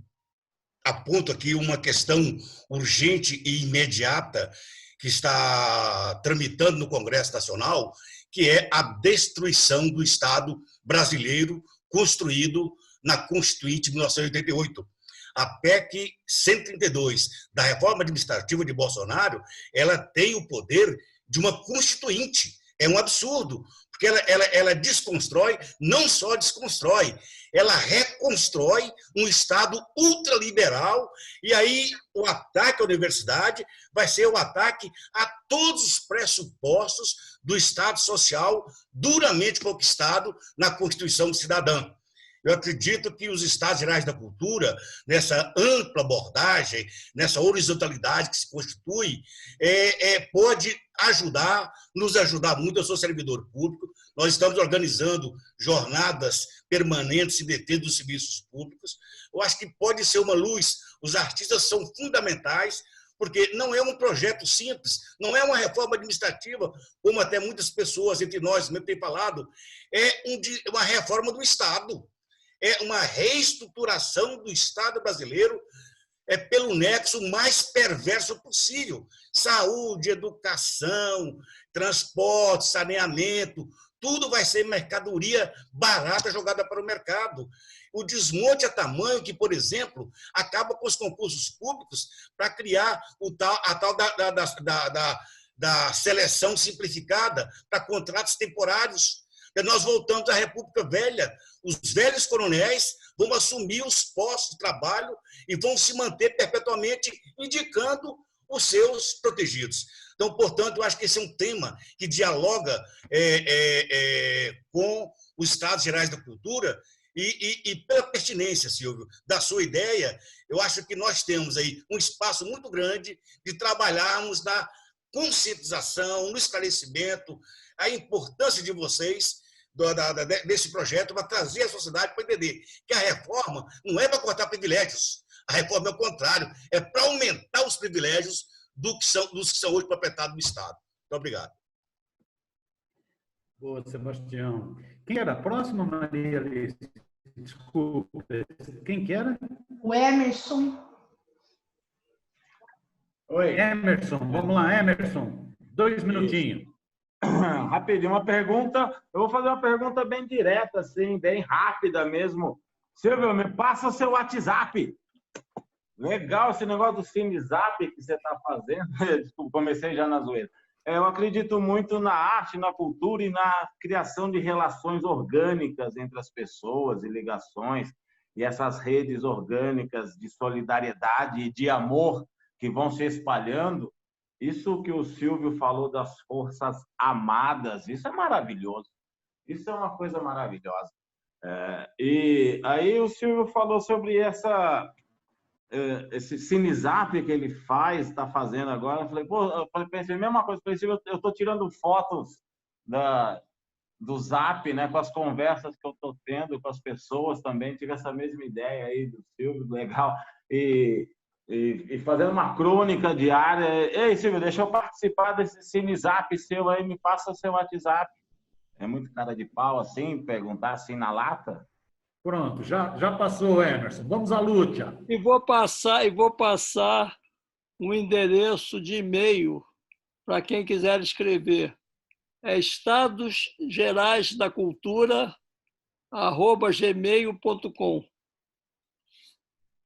aponto aqui uma questão urgente e imediata que está tramitando no Congresso Nacional, que é a destruição do Estado brasileiro construído na Constituinte de 1988. A PEC 132 da reforma administrativa de Bolsonaro, ela tem o poder de uma constituinte. É um absurdo, porque ela desconstrói, não só desconstrói, ela reconstrói um Estado ultraliberal, e aí o ataque à universidade vai ser o ataque a todos os pressupostos do Estado social duramente conquistado na Constituição Cidadã. Eu acredito que os Estados Gerais da Cultura, nessa ampla abordagem, nessa horizontalidade que se constitui, pode nos ajudar muito. Eu sou servidor público, nós estamos organizando jornadas permanentes em defesa dos serviços públicos. Eu acho que pode ser uma luz. Os artistas são fundamentais, porque não é um projeto simples, não é uma reforma administrativa, como até muitas pessoas entre nós mesmo têm falado, é uma reforma do Estado. É uma reestruturação do Estado brasileiro pelo nexo mais perverso possível. Saúde, educação, transporte, saneamento, tudo vai ser mercadoria barata jogada para o mercado. O desmonte é tamanho que, por exemplo, acaba com os concursos públicos para criar a tal da seleção simplificada para contratos temporários. Nós voltamos à República Velha. Os velhos coronéis vão assumir os postos de trabalho e vão se manter perpetuamente indicando os seus protegidos. Então, portanto, eu acho que esse é um tema que dialoga com os Estados Gerais da Cultura e pela pertinência, Silvio, da sua ideia, eu acho que nós temos aí um espaço muito grande de trabalharmos na conscientização, no esclarecimento, a importância de vocês desse projeto para trazer a sociedade para entender que a reforma não é para cortar privilégios, a reforma é o contrário, é para aumentar os privilégios dos que são hoje proprietários do Estado. Muito obrigado. Boa, Sebastião. Quem era a próxima, Maria Alice? Desculpa. Quem que era? O Emerson. Oi. Emerson, vamos lá, Emerson. 2 minutinhos. Rapidinho, uma pergunta. Eu vou fazer uma pergunta bem direta, assim, bem rápida mesmo. Silvio, me passa o seu WhatsApp. Legal esse negócio do CineZap que você está fazendo. Desculpa, comecei já na zoeira. Eu acredito muito na arte, na cultura e na criação de relações orgânicas entre as pessoas e ligações, e essas redes orgânicas de solidariedade e de amor que vão se espalhando. Isso que o Silvio falou das forças amadas, isso é maravilhoso. Isso é uma coisa maravilhosa. E aí o Silvio falou sobre esse CineZap que ele está fazendo agora. Eu falei, pensei a mesma coisa. Eu falei, eu estou tirando fotos do Zap, né, com as conversas que eu estou tendo com as pessoas também. Tive essa mesma ideia aí do Silvio, legal. E fazendo uma crônica diária. Ei, Silvio, deixa eu participar desse CineZap seu aí, me passa o seu WhatsApp. É muito cara de pau assim, perguntar assim na lata? Pronto, já passou, Emerson. Vamos à luta. E vou passar um endereço de e-mail para quem quiser escrever. É estadosgeraisdacultura@gmail.com.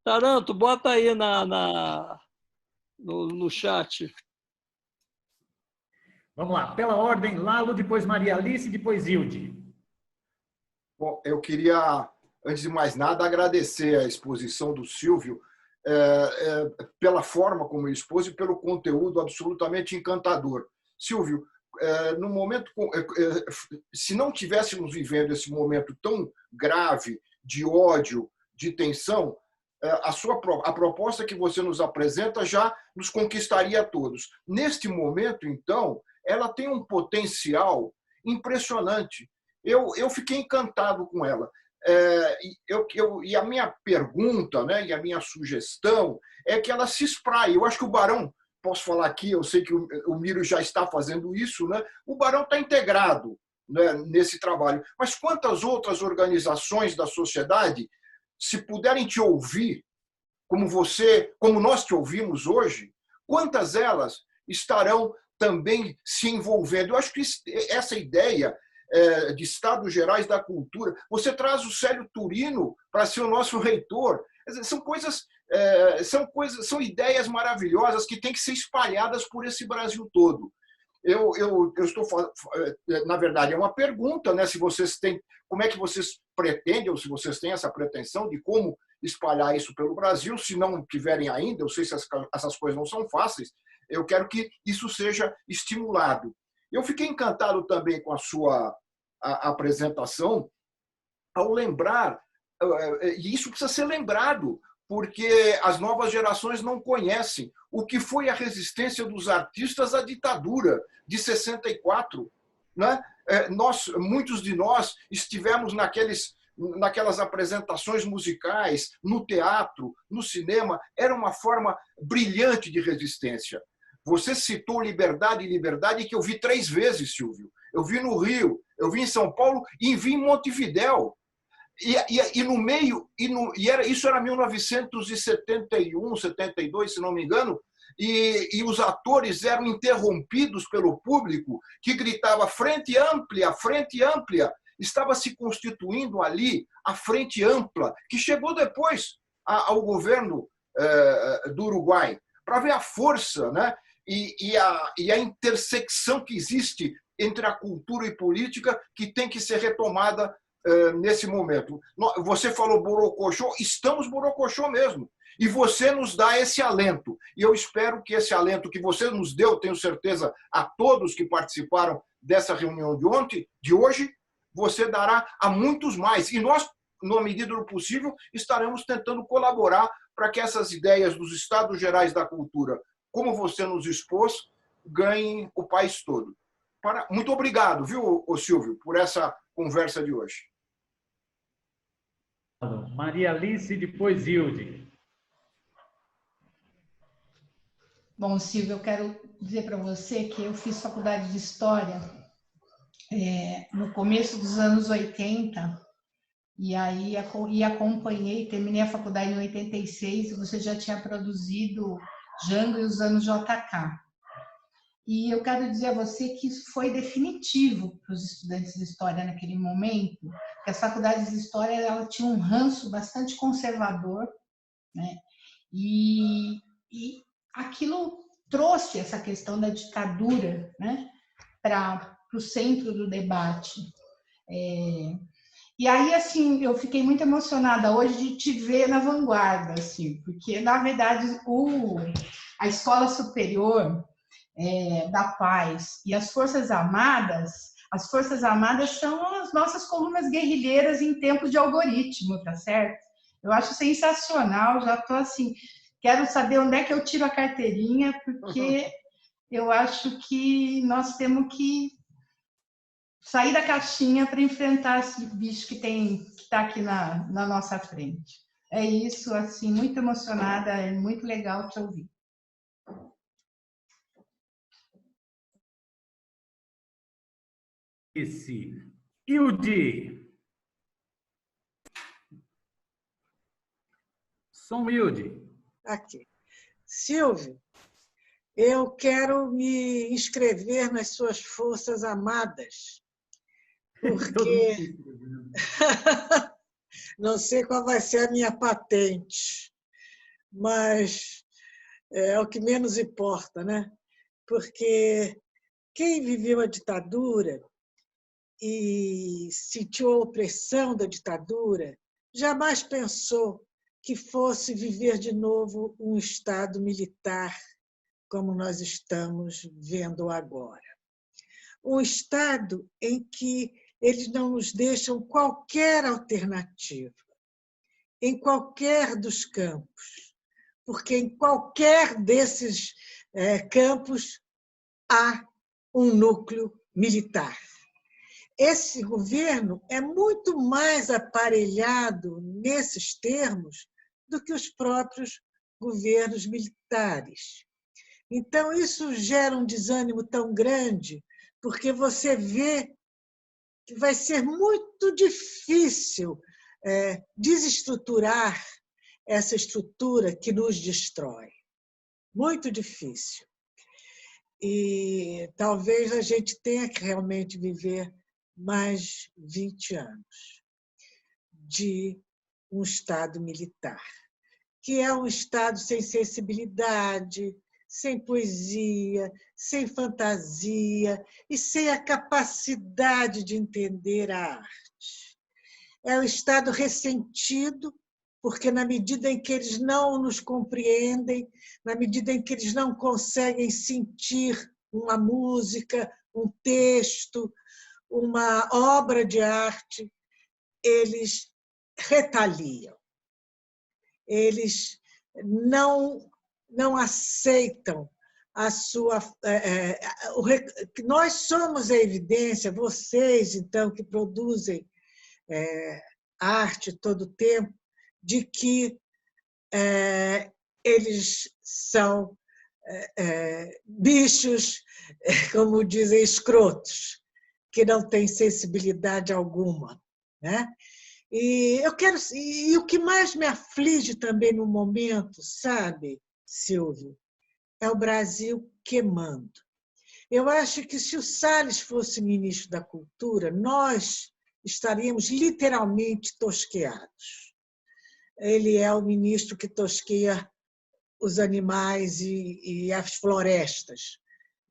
Taranto, bota aí no chat. Vamos lá, pela ordem, Lalo, depois Maria Alice, depois Hilde. Bom, eu queria, antes de mais nada, agradecer a exposição do Silvio pela forma como ele expôs e pelo conteúdo absolutamente encantador. Silvio, no momento, se não tivéssemos vivendo esse momento tão grave de ódio, de tensão, a proposta que você nos apresenta já nos conquistaria a todos. Neste momento, então, ela tem um potencial impressionante. Eu fiquei encantado com ela. E a minha pergunta, né, e a minha sugestão é que ela se espraie. Eu acho que o Barão, posso falar aqui, eu sei que o Miro já está fazendo isso, né? O Barão está integrado, né, nesse trabalho. Mas quantas outras organizações da sociedade, se puderem te ouvir, como nós te ouvimos hoje, quantas elas estarão também se envolvendo? Eu acho que essa ideia de Estados Gerais da Cultura, você traz o Célio Turino para ser o nosso reitor. São ideias maravilhosas que têm que ser espalhadas por esse Brasil todo. Eu estou, na verdade, é uma pergunta, né? Se vocês têm, como é que vocês pretendem, ou se vocês têm essa pretensão de como espalhar isso pelo Brasil, se não tiverem ainda, eu sei se essas coisas não são fáceis, eu quero que isso seja estimulado. Eu fiquei encantado também com a sua apresentação, ao lembrar, e isso precisa ser lembrado, porque as novas gerações não conhecem o que foi a resistência dos artistas à ditadura de 64. Né? Muitos de nós estivemos naquelas apresentações musicais, no teatro, no cinema, era uma forma brilhante de resistência. Você citou Liberdade e Liberdade, que eu vi 3 vezes, Silvio. Eu vi no Rio, eu vi em São Paulo e vi em Montevidéu. E no meio, isso era 1971, 72, se não me engano, e os atores eram interrompidos pelo público, que gritava frente ampla, frente ampla. Estava se constituindo ali a frente ampla, que chegou depois ao governo do Uruguai, para ver a força, né? E a intersecção que existe entre a cultura e política, que tem que ser retomada nesse momento. Você falou borocochô, estamos borocochô mesmo. E você nos dá esse alento. E eu espero que esse alento que você nos deu, tenho certeza, a todos que participaram dessa reunião de hoje, você dará a muitos mais. E nós, na medida do possível, estaremos tentando colaborar para que essas ideias dos Estados Gerais da Cultura, como você nos expôs, ganhem o país todo. Muito obrigado, viu, Silvio, por essa conversa de hoje. Maria Alice, depois Hilde. Bom, Silvio, eu quero dizer para você que eu fiz faculdade de História no começo dos anos 80, e aí acompanhei, terminei a faculdade em 86, e você já tinha produzido Django e os anos JK. E eu quero dizer a você que isso foi definitivo para os estudantes de História naquele momento, que as faculdades de História ela tinha um ranço bastante conservador, né? E aquilo trouxe essa questão da ditadura, né, para o centro do debate. E aí, assim, eu fiquei muito emocionada hoje de te ver na vanguarda, assim, porque, na verdade, a Escola Superior da Paz e as Forças Armadas são as nossas colunas guerrilheiras em tempos de algoritmo, tá certo? Eu acho sensacional, já estou assim, quero saber onde é que eu tiro a carteirinha, porque eu acho que nós temos que sair da caixinha para enfrentar esse bicho que está aqui na nossa frente. É isso, assim, muito emocionada, é muito legal te ouvir. Hilde. Som Hilde. Aqui. Silvio, eu quero me inscrever nas suas forças amadas, porque não sei qual vai ser a minha patente, mas é o que menos importa, né? Porque quem viveu a ditadura e sentiu a opressão da ditadura jamais pensou que fosse viver de novo um Estado militar como nós estamos vendo agora. Um Estado em que eles não nos deixam qualquer alternativa, em qualquer dos campos, porque em qualquer desses campos há um núcleo militar. Esse governo é muito mais aparelhado nesses termos do que os próprios governos militares. Então, isso gera um desânimo tão grande, porque você vê que vai ser muito difícil desestruturar essa estrutura que nos destrói. Muito difícil. E talvez a gente tenha que realmente viver mais 20 anos de um Estado militar, que é um Estado sem sensibilidade, sem poesia, sem fantasia e sem a capacidade de entender a arte. É um Estado ressentido, porque na medida em que eles não nos compreendem, na medida em que eles não conseguem sentir uma música, um texto, uma obra de arte, eles retaliam. Eles não aceitam a sua... Nós somos a evidência, vocês, então, que produzem arte todo o tempo, de que eles são bichos, como dizem, escrotos, que não têm sensibilidade alguma, né? E o que mais me aflige também no momento, sabe, Silvio, é o Brasil queimando. Eu acho que se o Salles fosse ministro da Cultura, nós estaríamos literalmente tosqueados. Ele é o ministro que tosqueia os animais e as florestas.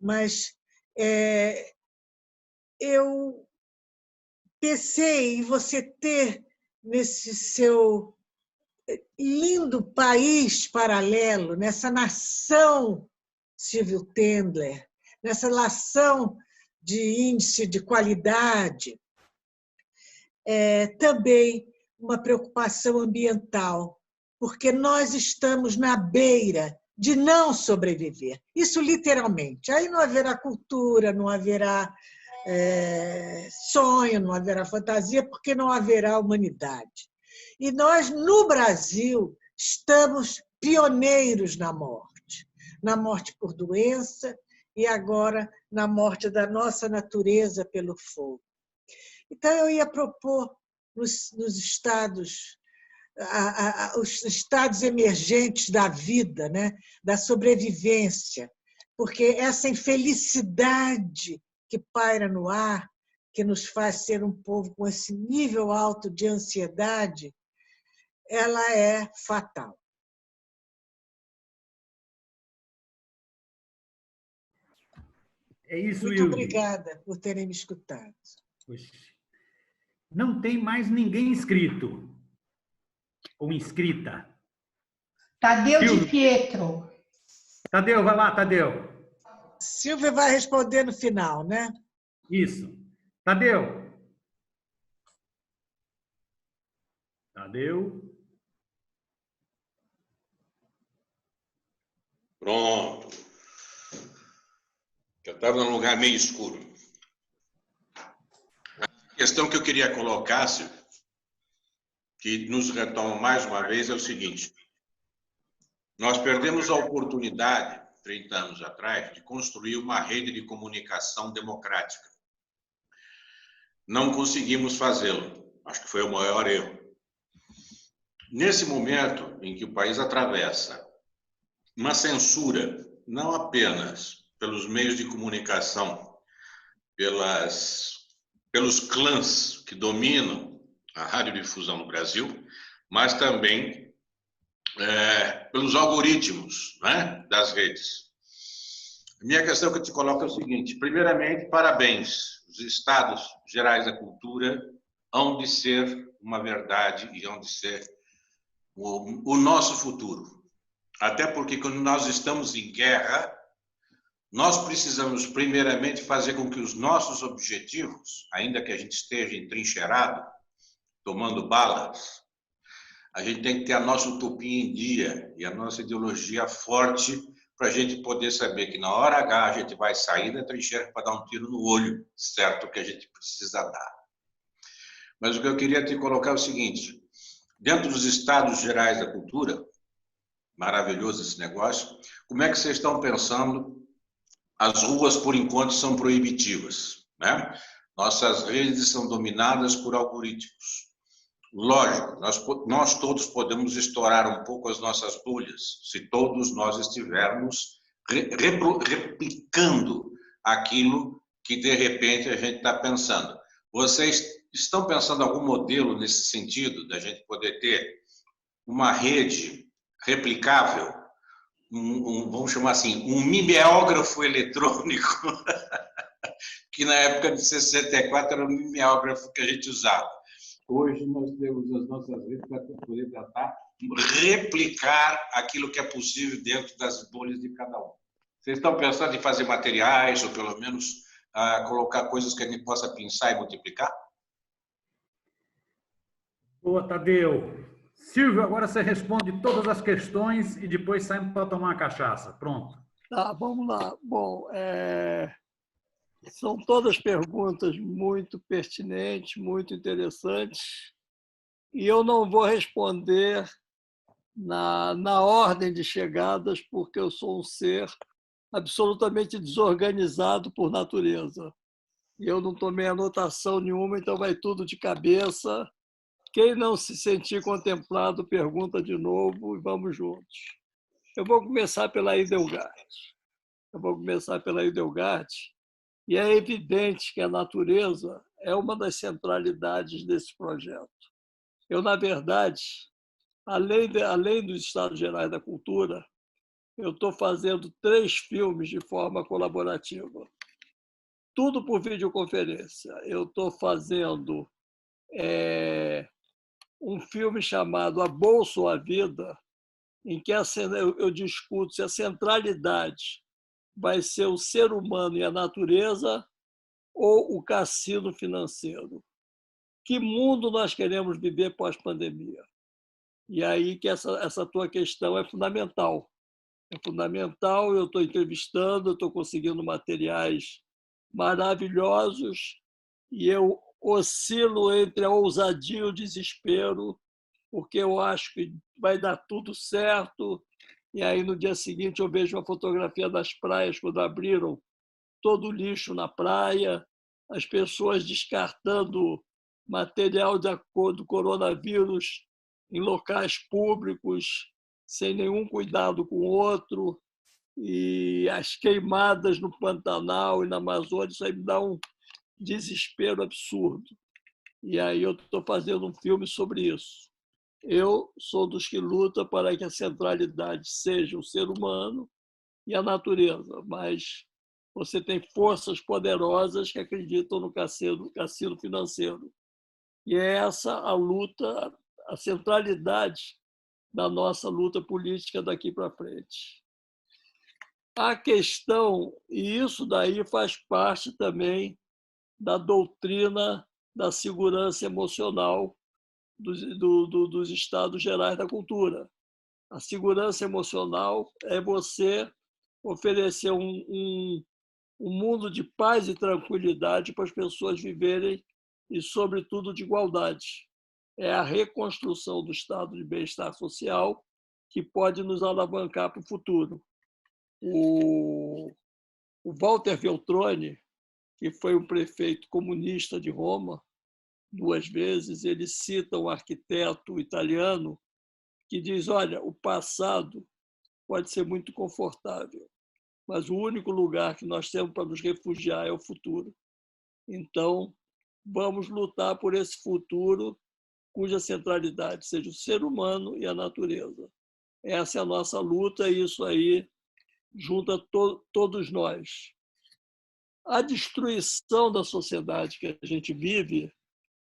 Mas eu pensei em você ter, nesse seu lindo país paralelo, nessa nação Silvio Tendler, nessa nação de índice de qualidade, também uma preocupação ambiental, porque nós estamos na beira de não sobreviver. Isso literalmente. Aí não haverá cultura, não haverá sonho, não haverá fantasia, porque não haverá humanidade. E nós, no Brasil, estamos pioneiros na morte por doença e agora na morte da nossa natureza pelo fogo. Então, eu ia propor nos estados, os estados emergentes da vida, né? Da sobrevivência, porque essa infelicidade que paira no ar, que nos faz ser um povo com esse nível alto de ansiedade, ela é fatal. É isso, Muito Hilde. obrigada por terem me escutado. Poxa. Não tem mais ninguém inscrito ou inscrita. Tadeu Silvio. de Pietro. Tadeu, vai lá, Tadeu. Silvia vai responder no final, né? Isso. Tadeu. Tadeu. Pronto. Eu estava num lugar meio escuro. A questão que eu queria colocar, que nos retoma mais uma vez, é o seguinte. Nós perdemos a oportunidade, 30 anos atrás, de construir uma rede de comunicação democrática. não conseguimos fazê-lo. Acho que foi o maior erro. Nesse momento em que o país atravessa uma censura, não apenas pelos meios de comunicação, pelos clãs que dominam a radiodifusão no Brasil, mas também pelos algoritmos, né, das redes. A minha questão que eu te coloco é o seguinte: primeiramente, parabéns. Os Estados Gerais da Cultura hão de ser uma verdade e hão de ser o nosso futuro. Até porque, quando nós estamos em guerra, nós precisamos, primeiramente, fazer com que os nossos objetivos, ainda que a gente esteja entrincheirado, tomando balas, a gente tem que ter a nossa utopia em dia e a nossa ideologia forte para a gente poder saber que, na hora H, a gente vai sair da trincheira para dar um tiro no olho, certo, que a gente precisa dar. Mas o que eu queria te colocar é o seguinte: dentro dos Estados Gerais da Cultura, maravilhoso esse negócio, como é que vocês estão pensando? As ruas, por enquanto, são proibitivas, né? Nossas redes são dominadas por algoritmos. Lógico, nós todos podemos estourar um pouco as nossas bolhas, se todos nós estivermos replicando aquilo que, de repente, a gente está pensando. Vocês estão pensando em algum modelo nesse sentido, da gente poder ter uma rede replicável, vamos chamar assim, um mimeógrafo eletrônico, que na época de 64 era o mimeógrafo que a gente usava. Hoje nós temos as nossas redes para poder tentar replicar aquilo que é possível dentro das bolhas de cada um. Vocês estão pensando em fazer materiais, ou pelo menos colocar coisas que a gente possa pensar e multiplicar? Boa, Tadeu. Silvio, agora você responde todas as questões e depois saímos para tomar uma cachaça. Pronto. Tá, vamos lá. Bom, são todas perguntas muito pertinentes, muito interessantes, e eu não vou responder na ordem de chegadas, porque eu sou um ser absolutamente desorganizado por natureza. E eu não tomei anotação nenhuma, então vai tudo de cabeça. Quem não se sentir contemplado, pergunta de novo e vamos juntos. Eu vou começar pela Idelgard. E é evidente que a natureza é uma das centralidades desse projeto. Eu, na verdade, além dos Estados Gerais da Cultura, eu estou fazendo 3 filmes de forma colaborativa. Tudo por videoconferência. Eu estou fazendo um filme chamado A Bolsa ou a Vida, em que eu discuto se a centralidade vai ser o ser humano e a natureza ou o cassino financeiro. Que mundo nós queremos viver pós-pandemia? E aí que essa tua questão é fundamental. É fundamental, eu estou entrevistando, eu estou conseguindo materiais maravilhosos e eu oscilo entre a ousadia e o desespero, porque eu acho que vai dar tudo certo. E aí, no dia seguinte, eu vejo uma fotografia das praias, quando abriram todo o lixo na praia, as pessoas descartando material do coronavírus em locais públicos, sem nenhum cuidado com o outro, e as queimadas no Pantanal e na Amazônia, isso aí me dá um desespero absurdo. E aí eu estou fazendo um filme sobre isso. Eu sou dos que luta para que a centralidade seja o ser humano e a natureza, mas você tem forças poderosas que acreditam no cassino financeiro. E é essa a luta, a centralidade da nossa luta política daqui para frente. A questão, e isso daí faz parte também da doutrina da segurança emocional dos Estados Gerais da Cultura. A segurança emocional é você oferecer um mundo de paz e tranquilidade para as pessoas viverem e, sobretudo, de igualdade. É a reconstrução do estado de bem-estar social que pode nos alavancar para o futuro. O Walter Veltroni, que foi um prefeito comunista de Roma, 2 vezes. Ele cita um arquiteto italiano que diz: olha, o passado pode ser muito confortável, mas o único lugar que nós temos para nos refugiar é o futuro. Então, vamos lutar por esse futuro cuja centralidade seja o ser humano e a natureza. Essa é a nossa luta e isso aí junta todos nós. A destruição da sociedade que a gente vive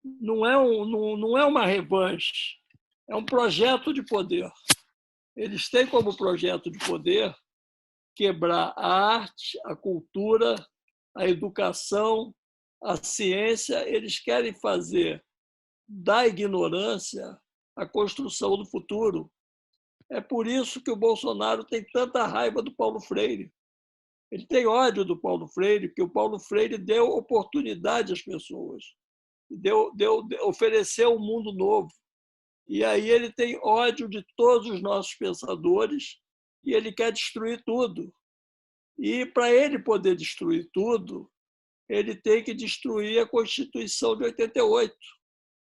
não é uma revanche, é um projeto de poder. Eles têm como projeto de poder quebrar a arte, a cultura, a educação, a ciência. Eles querem fazer da ignorância a construção do futuro. É por isso que o Bolsonaro tem tanta raiva do Paulo Freire. Ele tem ódio do Paulo Freire, porque o Paulo Freire deu oportunidade às pessoas, ofereceu um mundo novo. E aí ele tem ódio de todos os nossos pensadores e ele quer destruir tudo. E para ele poder destruir tudo, ele tem que destruir a Constituição de 88.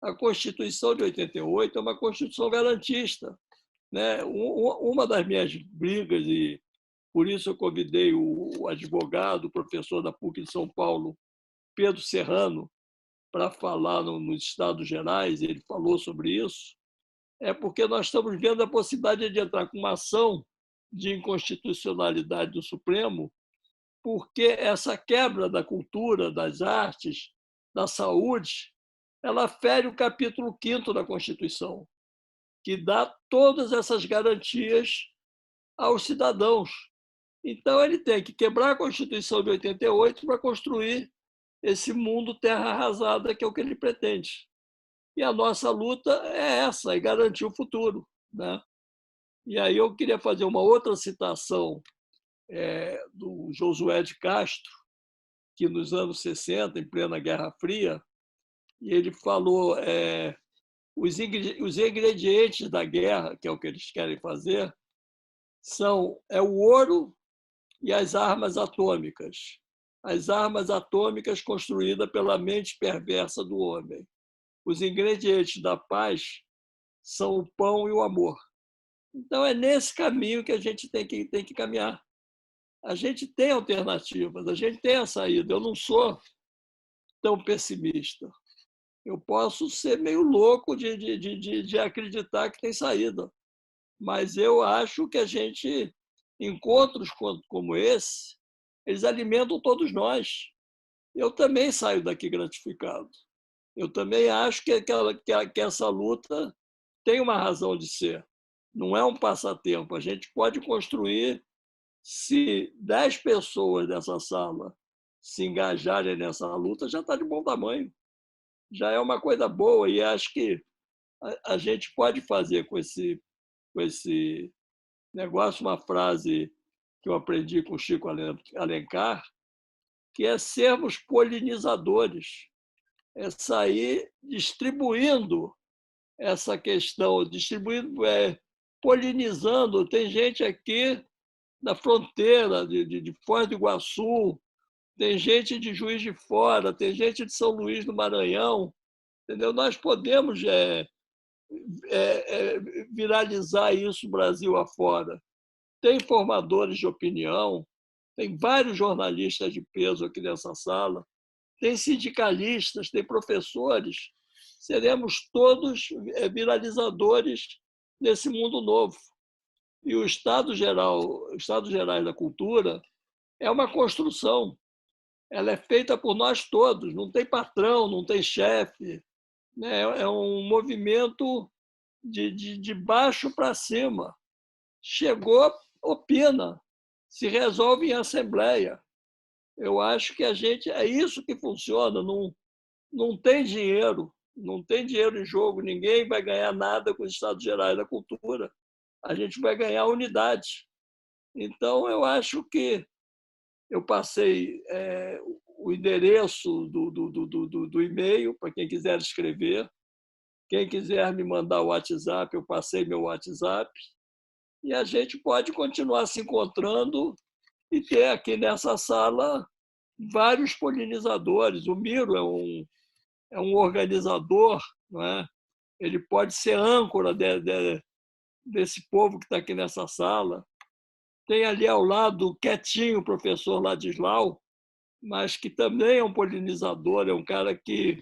A Constituição de 88 é uma Constituição garantista, né? Uma das minhas brigas, e por isso eu convidei o advogado, o professor da PUC de São Paulo, Pedro Serrano, para falar nos Estados Gerais, ele falou sobre isso, é porque nós estamos vendo a possibilidade de entrar com uma ação de inconstitucionalidade do Supremo, porque essa quebra da cultura, das artes, da saúde, ela fere o capítulo 5º da Constituição, que dá todas essas garantias aos cidadãos. Então, ele tem que quebrar a Constituição de 88 para construir esse mundo terra arrasada, que é o que ele pretende. E a nossa luta é essa, é garantir o futuro, né? E aí eu queria fazer uma outra citação do Josué de Castro, que nos anos 60, em plena Guerra Fria, e ele falou os ingredientes da guerra, que é o que eles querem fazer, é o ouro e as armas atômicas. As armas atômicas construídas pela mente perversa do homem. Os ingredientes da paz são o pão e o amor. Então, é nesse caminho que a gente tem que caminhar. A gente tem alternativas, a gente tem a saída. Eu não sou tão pessimista. Eu posso ser meio louco de acreditar que tem saída. Mas eu acho que encontros como esse, eles alimentam todos nós. Eu também saio daqui gratificado. Eu também acho que essa luta tem uma razão de ser. Não é um passatempo. A gente pode construir, se 10 pessoas dessa sala se engajarem nessa luta, já está de bom tamanho. Já é uma coisa boa e acho que a gente pode fazer com esse negócio uma frase que eu aprendi com Chico Alencar, que é sermos polinizadores, é sair distribuindo essa questão, polinizando. Tem gente aqui na fronteira de Foz do Iguaçu, tem gente de Juiz de Fora, tem gente de São Luís do Maranhão, entendeu? Nós podemos viralizar isso Brasil afora. Tem formadores de opinião, tem vários jornalistas de peso aqui nessa sala, tem sindicalistas, tem professores. Seremos todos viralizadores nesse mundo novo. E o Estado Gerais da Cultura é uma construção. Ela é feita por nós todos, não tem patrão, não tem chefe, né? É um movimento de baixo para cima. Chegou, opina, se resolve em assembleia. Eu acho que é isso que funciona. Não tem dinheiro, não tem dinheiro em jogo, ninguém vai ganhar nada com os Estados Gerais da Cultura. A gente vai ganhar unidade. Então, eu acho que eu passei o endereço do e-mail para quem quiser escrever. Quem quiser me mandar o WhatsApp, eu passei meu WhatsApp. E a gente pode continuar se encontrando e ter aqui nessa sala vários polinizadores. O Miro é um organizador, não é? Ele pode ser âncora desse povo que está aqui nessa sala. Tem ali ao lado, quietinho, o professor Ladislau, mas que também é um polinizador, é um cara que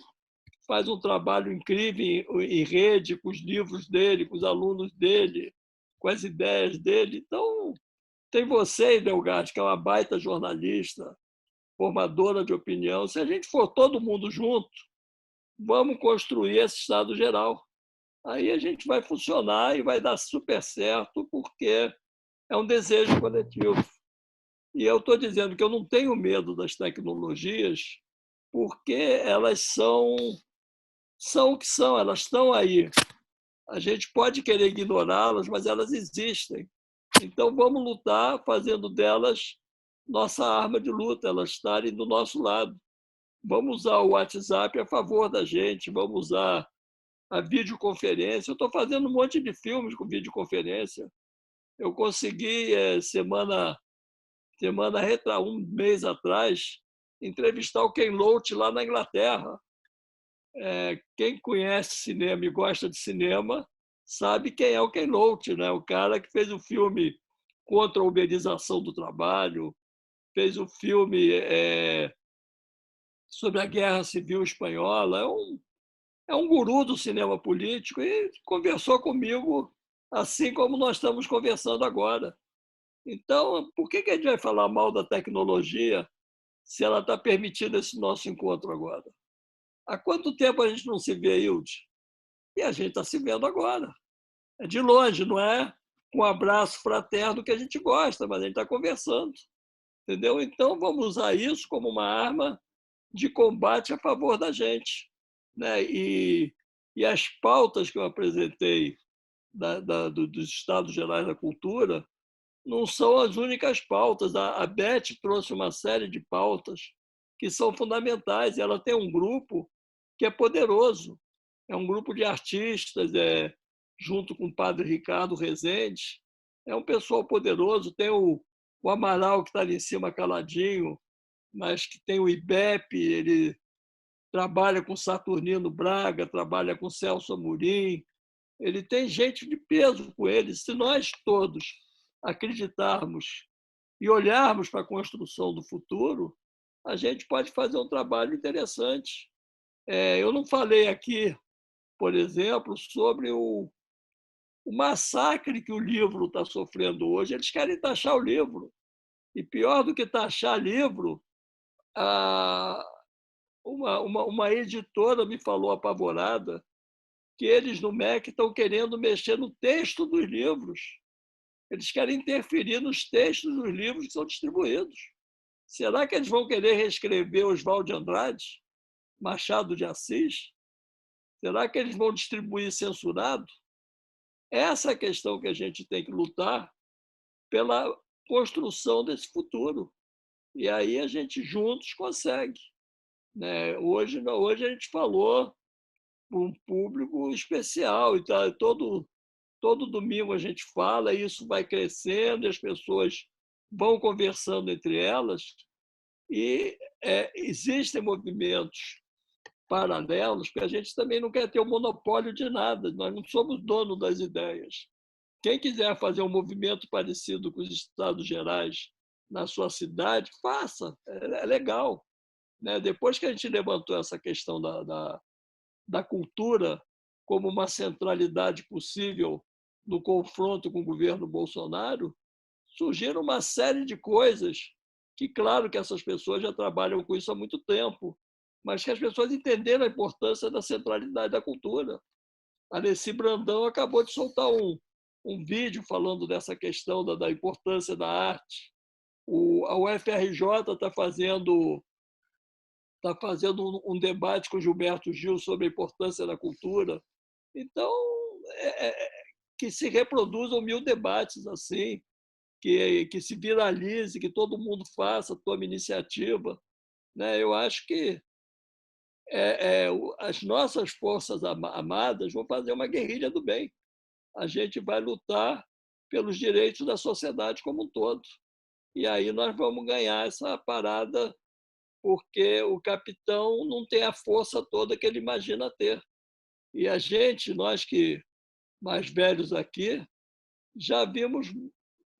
faz um trabalho incrível em rede, com os livros dele, com os alunos dele, com as ideias dele. Então, tem você, Delgado, que é uma baita jornalista, formadora de opinião. Se a gente for todo mundo junto, vamos construir esse Estado Geral. Aí a gente vai funcionar e vai dar super certo, porque é um desejo coletivo. E eu estou dizendo que eu não tenho medo das tecnologias, porque elas são o que são, elas estão aí. A gente pode querer ignorá-las, mas elas existem. Então, vamos lutar fazendo delas nossa arma de luta, elas estarem do nosso lado. Vamos usar o WhatsApp a favor da gente, vamos usar a videoconferência. Eu estou fazendo um monte de filmes com videoconferência. Eu consegui, um mês atrás, entrevistar o Ken Loach lá na Inglaterra. Quem conhece cinema e gosta de cinema sabe quem é o Ken Loach, né? O cara que fez o filme contra a uberização do trabalho, fez o filme sobre a Guerra Civil Espanhola. É um guru do cinema político e conversou comigo assim como nós estamos conversando agora. Então, por que a gente vai falar mal da tecnologia se ela está permitindo esse nosso encontro agora? Há quanto tempo a gente não se vê, Hilde? E a gente está se vendo agora. É de longe, não é com um abraço fraterno que a gente gosta, mas a gente está conversando. Entendeu? Então, vamos usar isso como uma arma de combate a favor da gente, né? E as pautas que eu apresentei dos Estados Gerais da Cultura não são as únicas pautas. A Beth trouxe uma série de pautas que são fundamentais. Ela tem um grupo que é poderoso. É um grupo de artistas, junto com o padre Ricardo Rezende. É um pessoal poderoso. Tem o Amaral, que está ali em cima caladinho, mas que tem o IBEP, ele trabalha com Saturnino Braga, trabalha com Celso Amorim. Ele tem gente de peso com ele. Se nós todos acreditarmos e olharmos para a construção do futuro, a gente pode fazer um trabalho interessante. Eu não falei aqui, por exemplo, sobre o massacre que o livro está sofrendo hoje. Eles querem taxar o livro. E pior do que taxar livro, uma editora me falou apavorada que eles no MEC estão querendo mexer no texto dos livros. Eles querem interferir nos textos dos livros que são distribuídos. Será que eles vão querer reescrever Oswald de Andrade, Machado de Assis? Será que eles vão distribuir censurado? Essa é a questão que a gente tem que lutar pela construção desse futuro. E aí a gente juntos consegue, né? Hoje a gente falou para um público especial. Então, todo domingo a gente fala, e isso vai crescendo, e as pessoas vão conversando entre elas, e existem movimentos paralelos, porque a gente também não quer ter o monopólio de nada, nós não somos dono das ideias. Quem quiser fazer um movimento parecido com os Estados Gerais na sua cidade, faça, é legal. Né? Depois que a gente levantou essa questão da cultura como uma centralidade possível no confronto com o governo Bolsonaro, surgiram uma série de coisas que, claro que essas pessoas já trabalham com isso há muito tempo, mas que as pessoas entenderam a importância da centralidade da cultura. A Alessi Brandão acabou de soltar um vídeo falando dessa questão da importância da arte. A UFRJ está fazendo um debate com Gilberto Gil sobre a importância da cultura. Então, que se reproduzam 1000 debates assim, que se viralize, que todo mundo faça, tome iniciativa. Né? Eu acho que as nossas forças amadas vão fazer uma guerrilha do bem. A gente vai lutar pelos direitos da sociedade como um todo. E aí nós vamos ganhar essa parada porque o capitão não tem a força toda que ele imagina ter. E a gente, nós que mais velhos aqui, já vimos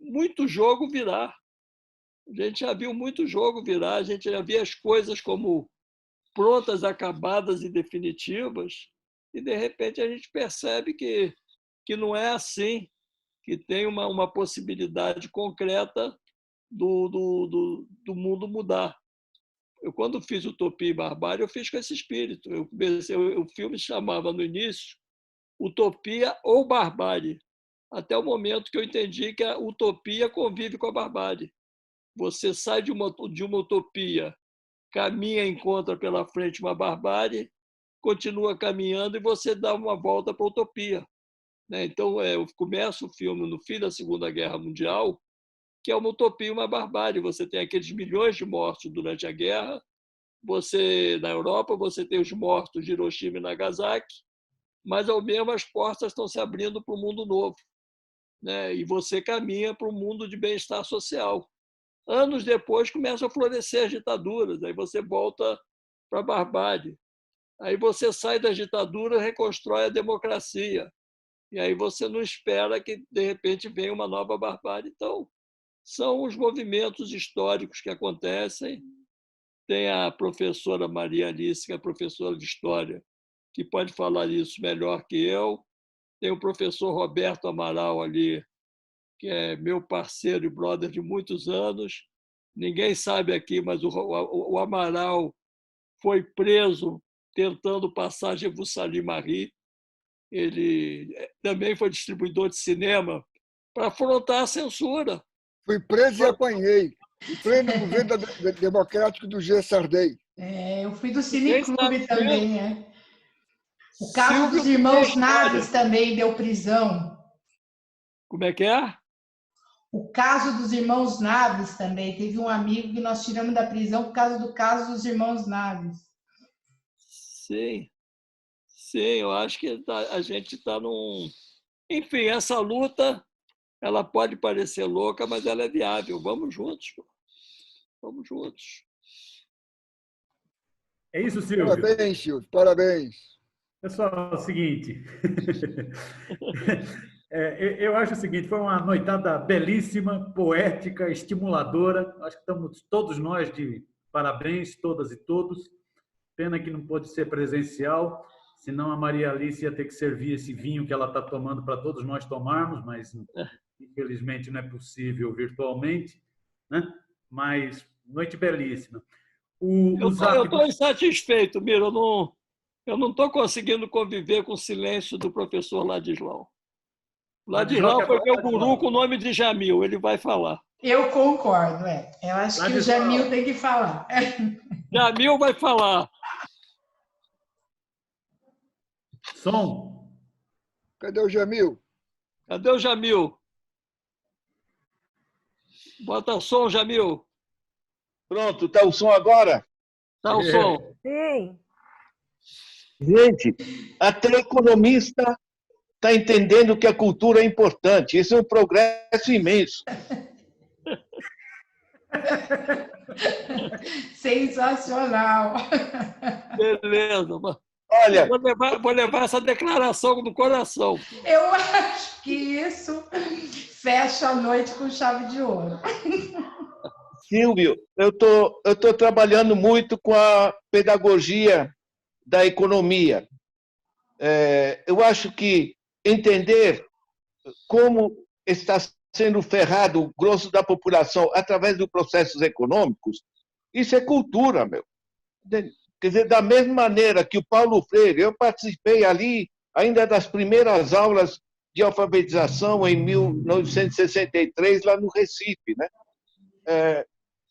muito jogo virar. A gente já viu muito jogo virar, a gente já via as coisas como prontas, acabadas e definitivas, e, de repente, a gente percebe que não é assim, que tem uma possibilidade concreta do mundo mudar. Eu, quando fiz Utopia e Barbárie, eu fiz com esse espírito. O filme chamava, no início, Utopia ou Barbárie, até o momento que eu entendi que a utopia convive com a barbárie. Você sai de uma utopia, caminha e encontra pela frente uma barbárie, continua caminhando e você dá uma volta para a utopia. Então, eu começo o filme no fim da Segunda Guerra Mundial, que é uma utopia e uma barbárie. Você tem aqueles milhões de mortos durante a guerra, na Europa você tem os mortos de Hiroshima e Nagasaki, mas, ao mesmo, as portas estão se abrindo para o mundo novo. E você caminha para um mundo de bem-estar social. Anos depois começam a florescer as ditaduras, aí você volta para a barbárie. Aí você sai da ditadura e reconstrói a democracia. E aí você não espera que, de repente, venha uma nova barbárie. Então, são os movimentos históricos que acontecem. Tem a professora Maria Alice, que é professora de História, que pode falar isso melhor que eu. Tem o professor Roberto Amaral ali, que é meu parceiro e brother de muitos anos. Ninguém sabe aqui, mas o Amaral foi preso tentando passar Jebu Salim Marie. Ele também foi distribuidor de cinema para afrontar a censura. Fui preso e apanhei. Em pleno governo democrático do G. Sardei. Eu fui do Cineclube também, O caso dos irmãos Naves também deu prisão. Como é que é? O caso dos irmãos Naves também. Teve um amigo que nós tiramos da prisão por causa do caso dos irmãos Naves. Sim, eu acho que a gente está num... Enfim, essa luta, ela pode parecer louca, mas ela é viável. Vamos juntos. Vamos juntos. É isso, Silvio. Parabéns, Silvio. Parabéns. Pessoal, é o seguinte. Eu acho o seguinte, foi uma noitada belíssima, poética, estimuladora. Acho que estamos todos nós de parabéns, todas e todos. Pena que não pôde ser presencial, senão a Maria Alice ia ter que servir esse vinho que ela está tomando para todos nós tomarmos, mas infelizmente não é possível virtualmente, né? Mas noite belíssima. Eu estou insatisfeito, Miro. Eu não estou conseguindo conviver com o silêncio do professor Ladislau. Ladislau foi meu guru com o nome de Jamil. Ele vai falar. Eu concordo, Eu acho que o Jamil tem que falar. Jamil vai falar. Som. Cadê o Jamil? Cadê o Jamil? Bota som, Jamil. Pronto, está o som agora? Está o som. Sim. Gente, até economista está entendendo que a cultura é importante. Isso é um progresso imenso. Sensacional. Beleza. Olha, vou levar essa declaração no coração. Eu acho que isso fecha a noite com chave de ouro. Silvio, eu tô trabalhando muito com a pedagogia da economia. Eu acho que entender como está sendo ferrado o grosso da população através dos processos econômicos, isso é cultura, meu. Quer dizer, da mesma maneira que o Paulo Freire, eu participei ali ainda das primeiras aulas de alfabetização em 1963, lá no Recife, né?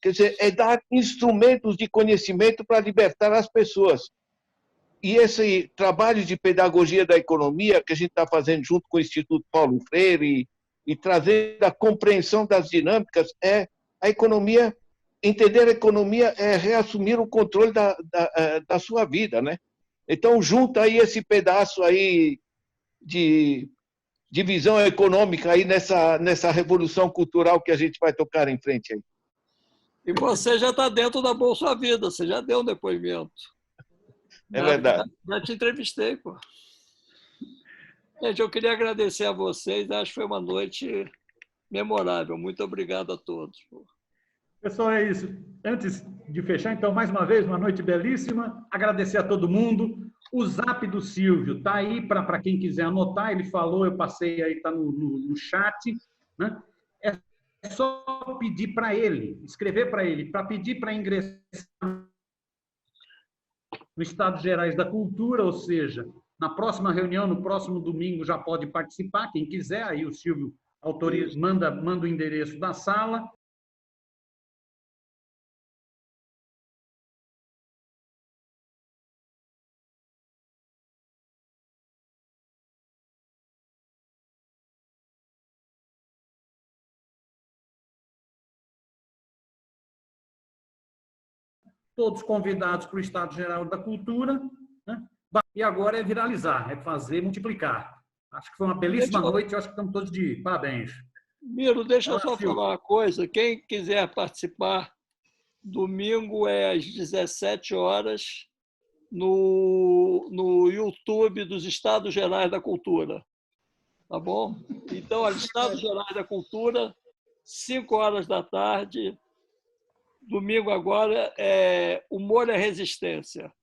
Quer dizer, é dar instrumentos de conhecimento para libertar as pessoas. E esse trabalho de pedagogia da economia que a gente está fazendo junto com o Instituto Paulo Freire e trazendo a compreensão das dinâmicas, a economia, entender a economia é reassumir o controle da sua vida, né? Então, junta aí esse pedaço aí de visão econômica aí nessa revolução cultural que a gente vai tocar em frente aí. E você já está dentro da Bolsa Vida, você já deu um depoimento. É verdade. Já te entrevistei, pô. Gente, eu queria agradecer a vocês, acho que foi uma noite memorável. Muito obrigado a todos. Pessoal, é isso. Antes de fechar, então, mais uma vez, uma noite belíssima. Agradecer a todo mundo. O zap do Silvio está aí para quem quiser anotar. Ele falou, eu passei aí, está no chat. Né? É só pedir para ele, escrever para ele, para pedir para ingressar no Estados Gerais da Cultura, ou seja, na próxima reunião, no próximo domingo, já pode participar, quem quiser. Aí o Silvio autoriza, manda o endereço da sala. Todos convidados para o Estado Geral da Cultura, né? E agora é viralizar, é fazer, multiplicar. Acho que foi uma belíssima noite, eu acho que estamos todos de parabéns. Miro, deixa eu só falar uma coisa. Quem quiser participar, domingo é às 17 horas no YouTube dos Estados Gerais da Cultura. Tá bom? Então, os Estados Gerais da Cultura, 5 horas da tarde. Domingo agora é Humor é Resistência.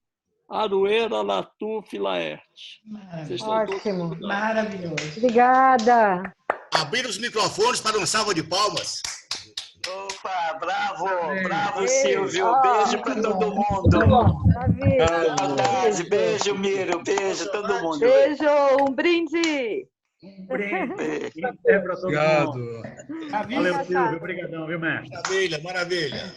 Aroeira, Latuf, Laerte. Ótimo, maravilhoso. Obrigada. Abrir os microfones para um salva de palmas. Opa, bravo, bravo, Silvio. Beijo para todo mundo. Saudade, beijo, Miro, beijo todo mundo. Beijo, um brinde. Obrigado. Valeu, Silvio. Obrigadão, viu, mestre? Maravilha, maravilha.